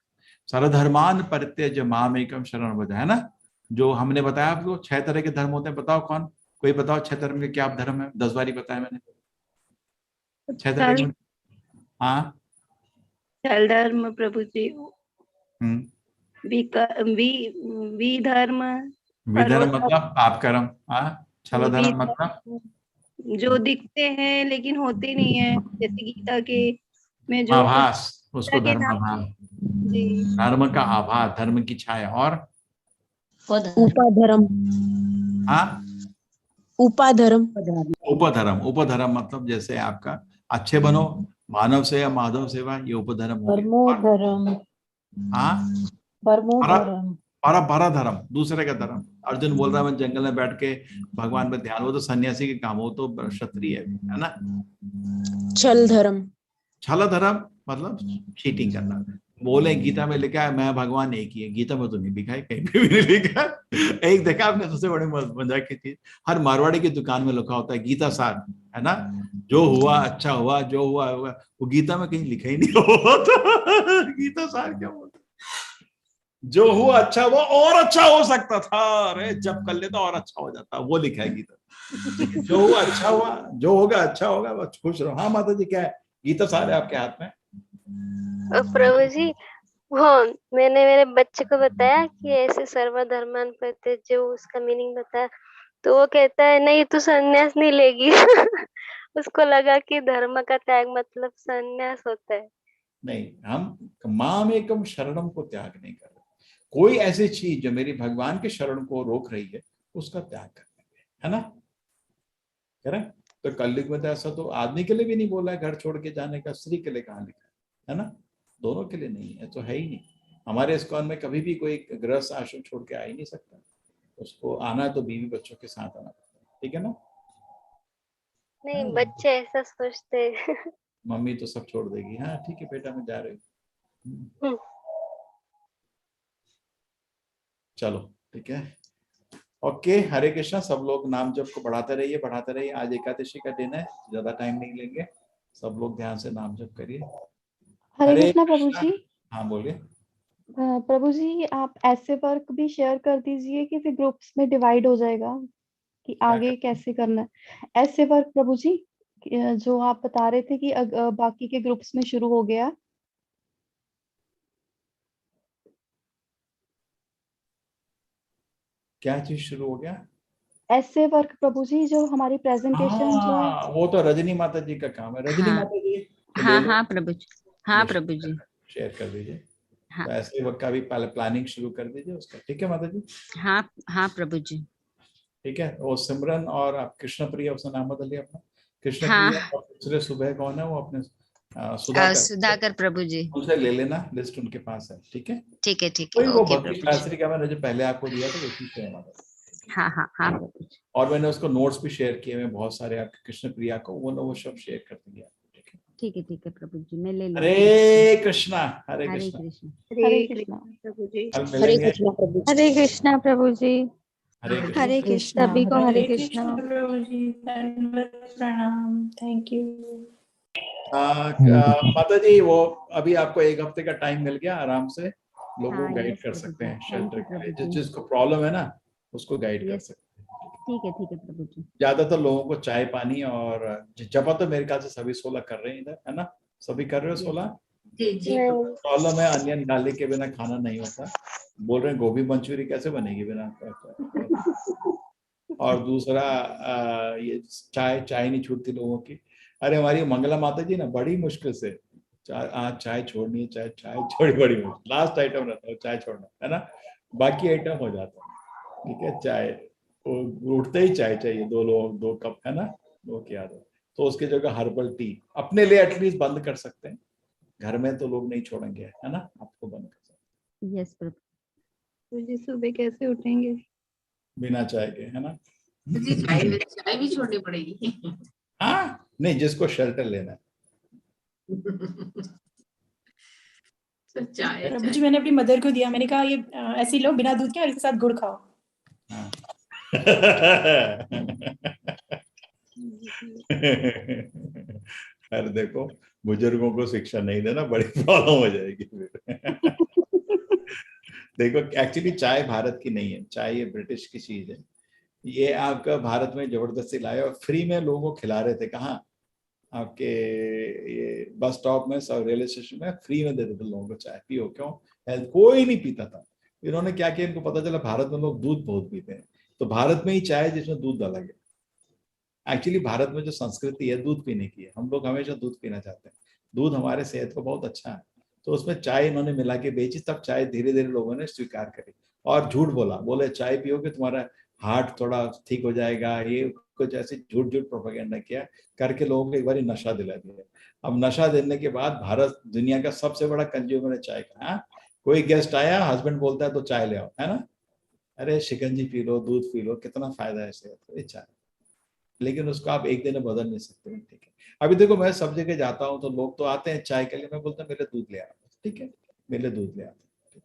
सर्वधर्मान परित्यज्य मामेकम शरणं व्रज, है ना। जो हमने बताया आपको 6 तरह के धर्म होते हैं, बताओ कौन, कोई बताओ 6 धर्म के क्या धर्म है? 10 बारी बताया मैंने 6 तरह के। हाँ, छल धर्म प्रभु जी, विधर्म, विधर्म मतलब पाप कर्म। हाँ, छल धर्म मतलब जो दिखते हैं लेकिन होते नहीं है, जैसे गीता के में जो आभास, उसको के धर्म नाम आभास, जी, धर्म का आभास, धर्म की छाया। और उपाधर्म, हाँ, उपाधर्म, उपधर्म। उपधर्म मतलब जैसे आपका अच्छे बनो, मानव सेवा, माधव सेवा, ये उपधर्म हो गया। और परमोधर्म, हाँ, परमोधर्म, para धर्म, दूसरे का धर्म। अर्जुन बोल रहा है मैं जंगल में बैठ के भगवान पे ध्यान, वो तो सन्यासी के काम, हो तो क्षत्रिय है ना। छल धर्म, छल धर्म मतलब चीटिंग करना। बोले गीता में लिखा है मैं भगवान एक ही है, गीता में तो नहीं लिखा है, कहीं पे भी नहीं लिखा है। एक देखा आपने सबसे बड़ी मजाक की चीज, हर मारवाड़ी की दुकान में लिखा होता है गीता सार, है ना। जो हुआ अच्छा हुआ, जो हुआ हुआ, वो गीता में कहीं लिखा ही नहीं होता। गीता सार क्या बोलता, जो हुआ अच्छा हुआ और अच्छा हो सकता था, अरे जब कर लेता और अच्छा हो जाता, वो लिखा है गीता। जो हुआ अच्छा हुआ, जो होगा अच्छा होगा, बस खुश रहो। हाँ माता जी, क्या है? गीता सारे आपके हाथ में। प्रभु जी, वो मैंने मेरे बच्चे को बताया कि ऐसे सर्वधर्मान परित्यज्य, उसका मीनिंग बताया, तो वो कहता है नहीं तू संन्यास नहीं लेगी। उसको लगा कि धर्म का त्याग मतलब संन्यास होता है। नहीं, हम माम एकम शरणम को त्याग नहीं कर रहे। कोई ऐसी चीज जो मेरी भगवान के शरण को रोक रही है, उसका त्याग कर देंगे, है ना। करें तो कलयुग में तो ऐसा तो आदमी के लिए भी नहीं बोला है घर छोड़ के जाने का, स्त्री के लिए कहाँ लिखा है ना। दोनों के लिए नहीं है, तो है ही नहीं। हमारे इस्कॉन में कभी भी कोई गृहस्थ आश्रम छोड़ के आ ही नहीं सकता, उसको आना तो बीवी बच्चों के साथ आना पड़ता है, ठीक है ना। नहीं, बच्चे ऐसा सोचते हैं। मम्मी तो सब छोड़ देगी, हाँ ठीक है बेटा मैं जा रही हूँ। चलो ठीक है, ओके। हरे कृष्णा। सब लोग नाम जप को बढ़ाते रहिए, बढ़ाते रहिए। आज एकादशी का दिन है, ज्यादा टाइम नहीं लेंगे, सब लोग ध्यान से नाम जप करिए। हरे कृष्णा प्रभु जी। हाँ बोलिए। प्रभु जी आप ऐसे वर्क भी शेयर कर दीजिए कि फिर ग्रुप्स में डिवाइड हो जाएगा कि आगे कैसे करना है। ऐसे वर्क प्रभु जी जो आप बता रहे थे कि बाकी के ग्रुप्स में शुरू हो गया। क्या चीज शुरू हो गया? ऐसे वर्क प्रभु जी जो हमारी प्रेजेंटेशन जो है। वो तो रजनी माता जी का काम है। रजनी हाँ माता जी हाँ हाँ प्रभु जी, हाँ प्रभु जी, शेयर कर दीजिए। हाँ तो ऐसे वक्त का भी प्लानिंग शुरू कर दीजिए उसका, ठीक है माता जी। हाँ हाँ प्रभु जी। ठीक है, वो सिमरन और आप कृष्ण प्रिया, उसका नाम बदल लिया अपना, कृष्ण हाँ प्रिया। और दूसरे सुबह कौन है वो अपने सुधाकर, सुधाकर प्रभु जी। उनसे ले लेना, लिस्ट उनके पास है, ठीक है। ठीक है कोई वो ओके भक्ति प्रभु जी। शास्त्री का मैंने जो पहले आपको दिया था उसी से है हमारा। हाँ हाँ हाँ प्रभु जी। और मैंने उसको नोट्स भी शेयर किए हैं बहुत सारे आपके कृष्ण प्रिया को, वो सब शेयर कर दिया, ठीक है प्रभु जी, मैं ले लूंगी। हरे कृष्णा, हरे हरे कृष्णा, कृष्ण। हरे कृष्णा प्रभु जी। कल हरे मिलेंगे। कृष्णा प्रभु, हरे कृष्णा प्रभु जी, हरे कृष्णा। हरे कृष्णा। सभी को हरे हरे कृष्णा। कृष्ण प्रभु जी, दंडवत प्रणाम, थैंक यू। माता जी वो अभी आपको 1 हफ्ते का टाइम मिल गया, आराम से लोगों को हाँ, गाइड यस कर प्रभु सकते जी, हैं थैंक शेल्टर यू के लिए। प्रभु जिस जी। जिसको प्रॉब्लम है ना उसको गाइड कर यस सकते हैं। ठीक है प्रभु जी। ज्यादातर लोगों को चाय पानी और जपा तो मेरे ख्याल से सभी 16 कर रहे हैं इधर, है ना। सभी कर रहे हो 16? नहीं, प्रॉब्लम है अनियन गार्लिक के बिना खाना नहीं होता। बोल रहे हैं गोभी मंचूरी कैसे बनेगी बिना। और दूसरा ये चाय चाय नहीं छूटती लोगों की। अरे हमारी मंगला माता जी ना बड़ी मुश्किल से आज चाय छोड़नी है, चाय चाय छोड़ी, बड़ी मुश्किल। लास्ट आइटम रहता है चाय छोड़ना, है ना। बाकी आइटम हो जाता है, ठीक है। चाय वो उठते ही चाय चाहिए, 2 लोग 2 कप, है ना। वो क्या आदत, तो उसकी जगह हर्बल टी अपने लिए एटलीस्ट बंद कर सकते हैं। घर में तो लोग नहीं छोड़ेंगे, है ना, आपको बंद कर सकते हैं। यस प्रभु मुझे सुबह कैसे उठेंगे? बिना चाय के, है ना। चाय भी छोड़नी पड़ेगी। हाँ नहीं, जिसको शेल्टर लेना है। चाय प्रभु जी मैंने अपनी मदर को दिया, मैंने कहा ये ऐसे लो बिना दूध के और इसके साथ गुड़ खाओ। हाँ। अरे देखो बुजुर्गों को शिक्षा नहीं देना, बड़ी प्रॉब्लम हो जाएगी फिर। देखो एक्चुअली चाय भारत की नहीं है, चाय ये ब्रिटिश की चीज है। ये आपका भारत में जबरदस्ती लाया और फ्री में लोगों को खिला रहे थे। कहाँ? आपके ये बस स्टॉप में, सब रेलवे स्टेशन में फ्री में देते थे लोगों को चाय, पियो। क्यों? हेल्थ, कोई नहीं पीता था। इन्होंने क्या किया, इनको पता चला भारत में लोग दूध बहुत पीते हैं, तो भारत में ही चाय जिसमें दूध डाला गया। एक्चुअली भारत में जो संस्कृति है दूध पीने की है, हम लोग हमेशा दूध पीना चाहते हैं, दूध हमारे सेहत को बहुत अच्छा है, तो उसमें चाय इन्होंने मिला के बेची, तब चाय धीरे धीरे लोगों ने स्वीकार करी। और झूठ बोले चाय पियोगे तुम्हारा हार्ट थोड़ा ठीक हो जाएगा, ये कुछ ऐसे झूठ प्रोपेगेंडा किया करके लोगों को एक बार नशा दिला दिया। अब नशा देने के बाद भारत दुनिया का सबसे बड़ा कंज्यूमर है चाय का। कोई गेस्ट आया, हस्बैंड बोलता है तो चाय ले आओ, है ना, अरे शिकंजी पी लो, दूध पी लो, कितना फायदा है सेहत को, चाय। लेकिन उसको आप एक दिन में बदल नहीं सकते। ठीक है, अभी देखो मैं सब जगह जाता हूँ तो लोग तो आते हैं चाय के लिए, मैं बोलता हूँ मेरे दूध ले आओ, ठीक है, मेरे दूध ले आते।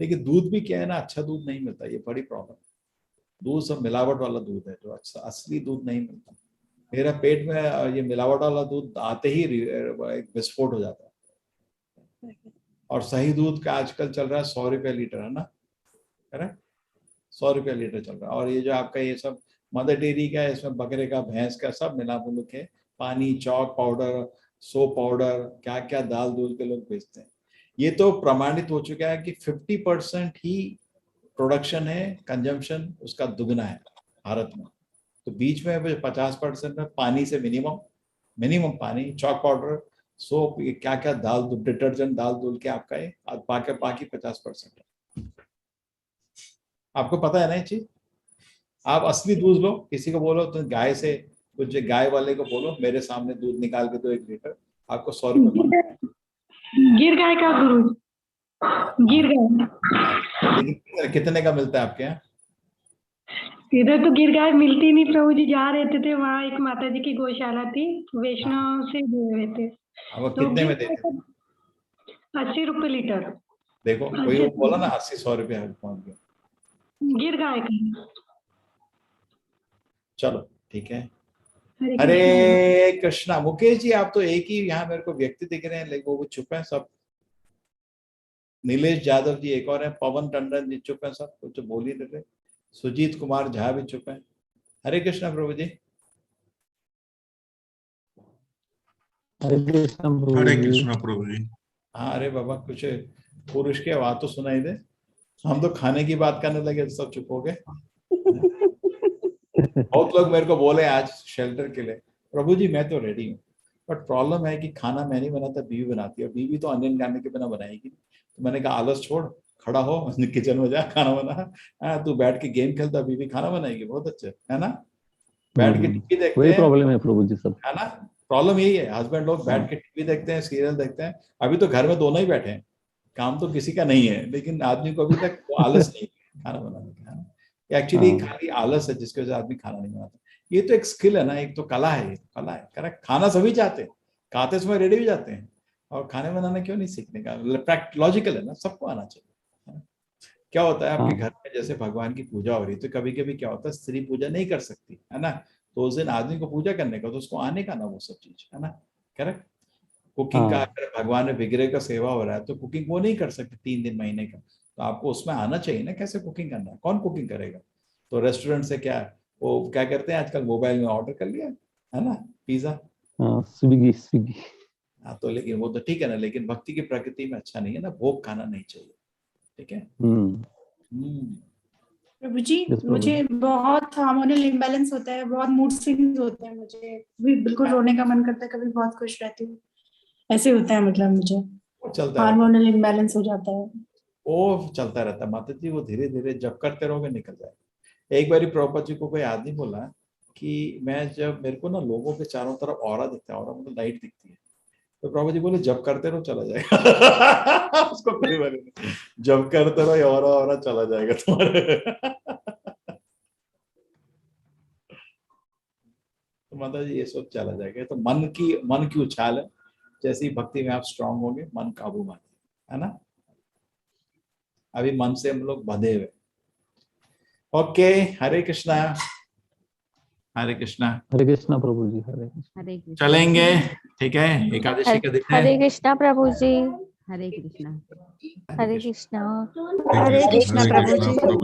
लेकिन दूध भी क्या है ना, अच्छा दूध नहीं मिलता, ये बड़ी प्रॉब्लम। दूध सब मिलावट वाला दूध है, जो असली दूध नहीं मिलता। मेरा पेट में ये मिलावट वाला दूध आते ही एक विस्फोट हो जाता है। और सही दूध का आजकल चल रहा है 100 रुपये लीटर, है ना, करेक्ट, 100 रुपये लीटर चल रहा है। और ये जो आपका ये सब मदर डेयरी का है, इसमें बकरे का, भैंस का, सब मिला मिलू के पानी, चौक पाउडर, सोप पाउडर, क्या क्या दाल दूध के लोग बेचते हैं। ये तो प्रमाणित हो चुका है कि 50% ही प्रोडक्शन है, कंजम्पशन उसका दुगना है भारत में। तो बीच में 50% में पानी से मिनिमम पानी, चौक पाउडर, सोप, ये क्या क्या दाल दूध, डिटर्जेंट दाल दूध के आपका है, बाकी 50% है। आपको पता है ना ये चीज? आप असली दूध लो, किसी को बोलो तो गाय से, कुछ गाय वाले को बोलो मेरे सामने दूध निकाल के दो 1 लीटर, आपको 100 रुपये। गिर गाय का गुरु, गिर गाय। लेकिन कितने का मिलता है आपके यहाँ? इधर तो गिर गाय मिलती नहीं प्रभु जी, जहाँ रहते थे वहाँ एक माता जी की गौशाला थी, वैष्णव से जुड़े हुए थे। वो कितने में देते? 80 रुपए लीटर। देखो कोई वो बोला ना 80-100 रुपये पहुंच गया गिर गाय का। चलो ठीक है, हरे कृष्णा। मुकेश जी आप तो एक ही यहाँ मेरे को व्यक्ति दिख रहे हैं, लेकिन वो चुप है सब। नीलेश यादव जी एक और है, पवन टंडन जी चुप है सब, कुछ बोल ही नहीं रहे। सुजीत कुमार झा भी चुप है। हरे कृष्णा प्रभु जी। हरे कृष्णा प्रभु जी। हाँ, अरे बाबा कुछ पुरुष की आवाज तो सुनाई दे। हम तो खाने की बात करने लगे, सब चुप हो गए। बहुत लोग मेरे को बोले आज शेल्टर के लिए, प्रभु जी मैं तो रेडी हूँ, बट प्रॉब्लम है कि खाना मैं नहीं बनाता, बीवी बनाती है, और बीवी तो अनियन गाने के बिना बनाएगी। तो मैंने कहा आलस छोड़, खड़ा हो किचन में जा, खाना बना। तू बैठ के गेम खेलता, बीवी खाना बनाएगी, बहुत अच्छे, है ना, बैठ के टीवी देखते वही हैं। प्रॉब्लम है प्रभु जी सब, है ना, प्रॉब्लम यही है, हस्बैंड लोग बैठ के टीवी देखते हैं, सीरियल देखते हैं। अभी तो घर में दोनों ही बैठे हैं, काम तो किसी का नहीं है, लेकिन आदमी को अभी तक वो आलस नहीं है खाना बनाने का। एक्चुअली खाली आलस है जिसकी वजह से आदमी खाना नहीं बनाता। ये तो एक स्किल है ना, एक तो कला है, ये तो कला है, करेक्ट। खाना सभी चाहते हैं, खाते समय रेडी भी जाते हैं, और खाने बनाना क्यों नहीं सीखने का? लॉजिकल है ना, सबको आना चाहिए। क्या होता है आपके घर में जैसे भगवान की पूजा हो रही है, तो कभी कभी क्या होता है स्त्री पूजा नहीं कर सकती, है ना, तो उस दिन आदमी को पूजा करने का, तो उसको आने का ना वो सब चीज, है ना, करेक्ट। कुकिंग का अगर भगवान में विग्रह का सेवा हो रहा है तो कुकिंग वो नहीं कर सकते 3 दिन महीने का, तो आपको उसमें आना चाहिए ना, कैसे कुकिंग करना है, कौन कुकिंग करेगा? तो रेस्टोरेंट से क्या वो क्या करते हैं आजकल, मोबाइल में ऑर्डर कर लिया, है ना, पिज्जा, स्विगी। हाँ, तो लेकिन वो तो ठीक है ना, लेकिन भक्ति की प्रकृति में अच्छा नहीं है ना, भोग खाना नहीं चाहिए, ठीक है। प्रभु जी मुझे बहुत हार्मोनल इम्बैलेंस होता है, बहुत मूड स्विंग्स होते हैं, मुझे भी बिल्कुल रोने का मन करता है, कभी बहुत खुश रहती हूँ, ऐसे होता है, मतलब मुझे हार्मोनल इम्बैलेंस हो जाता है। वो चलता रहता है माता जी, वो धीरे धीरे जब करते रहोगे निकल जाएगा। एक बारी प्रभुपाद जी को कोई आदमी बोला कि मैं जब मेरे को ना लोगों के चारों तरफ ऑरा दिखता है, ऑरा मतलब लाइट दिखती है, तो प्रभुपाद जी बोले जब करते रहो चला जाएगा। उसको कोई बात नहीं, जब करते रहो ऑरा चला जाएगा तुम्हारे। तो माता जी ये सब चला जाएगा। तो मन की उछाल है, जैसी भक्ति में आप स्ट्रांग होंगे मन काबू में, है ना। अभी मन से हम लोग बंधे हुए। ओके, हरे कृष्णा, हरे कृष्णा, हरे कृष्णा प्रभु जी, हरे कृष्णा। चलेंगे, ठीक है, एकादशी का दिन है। हरे कृष्णा प्रभु जी। हरे कृष्णा। हरे कृष्णा। हरे कृष्णा प्रभु जी।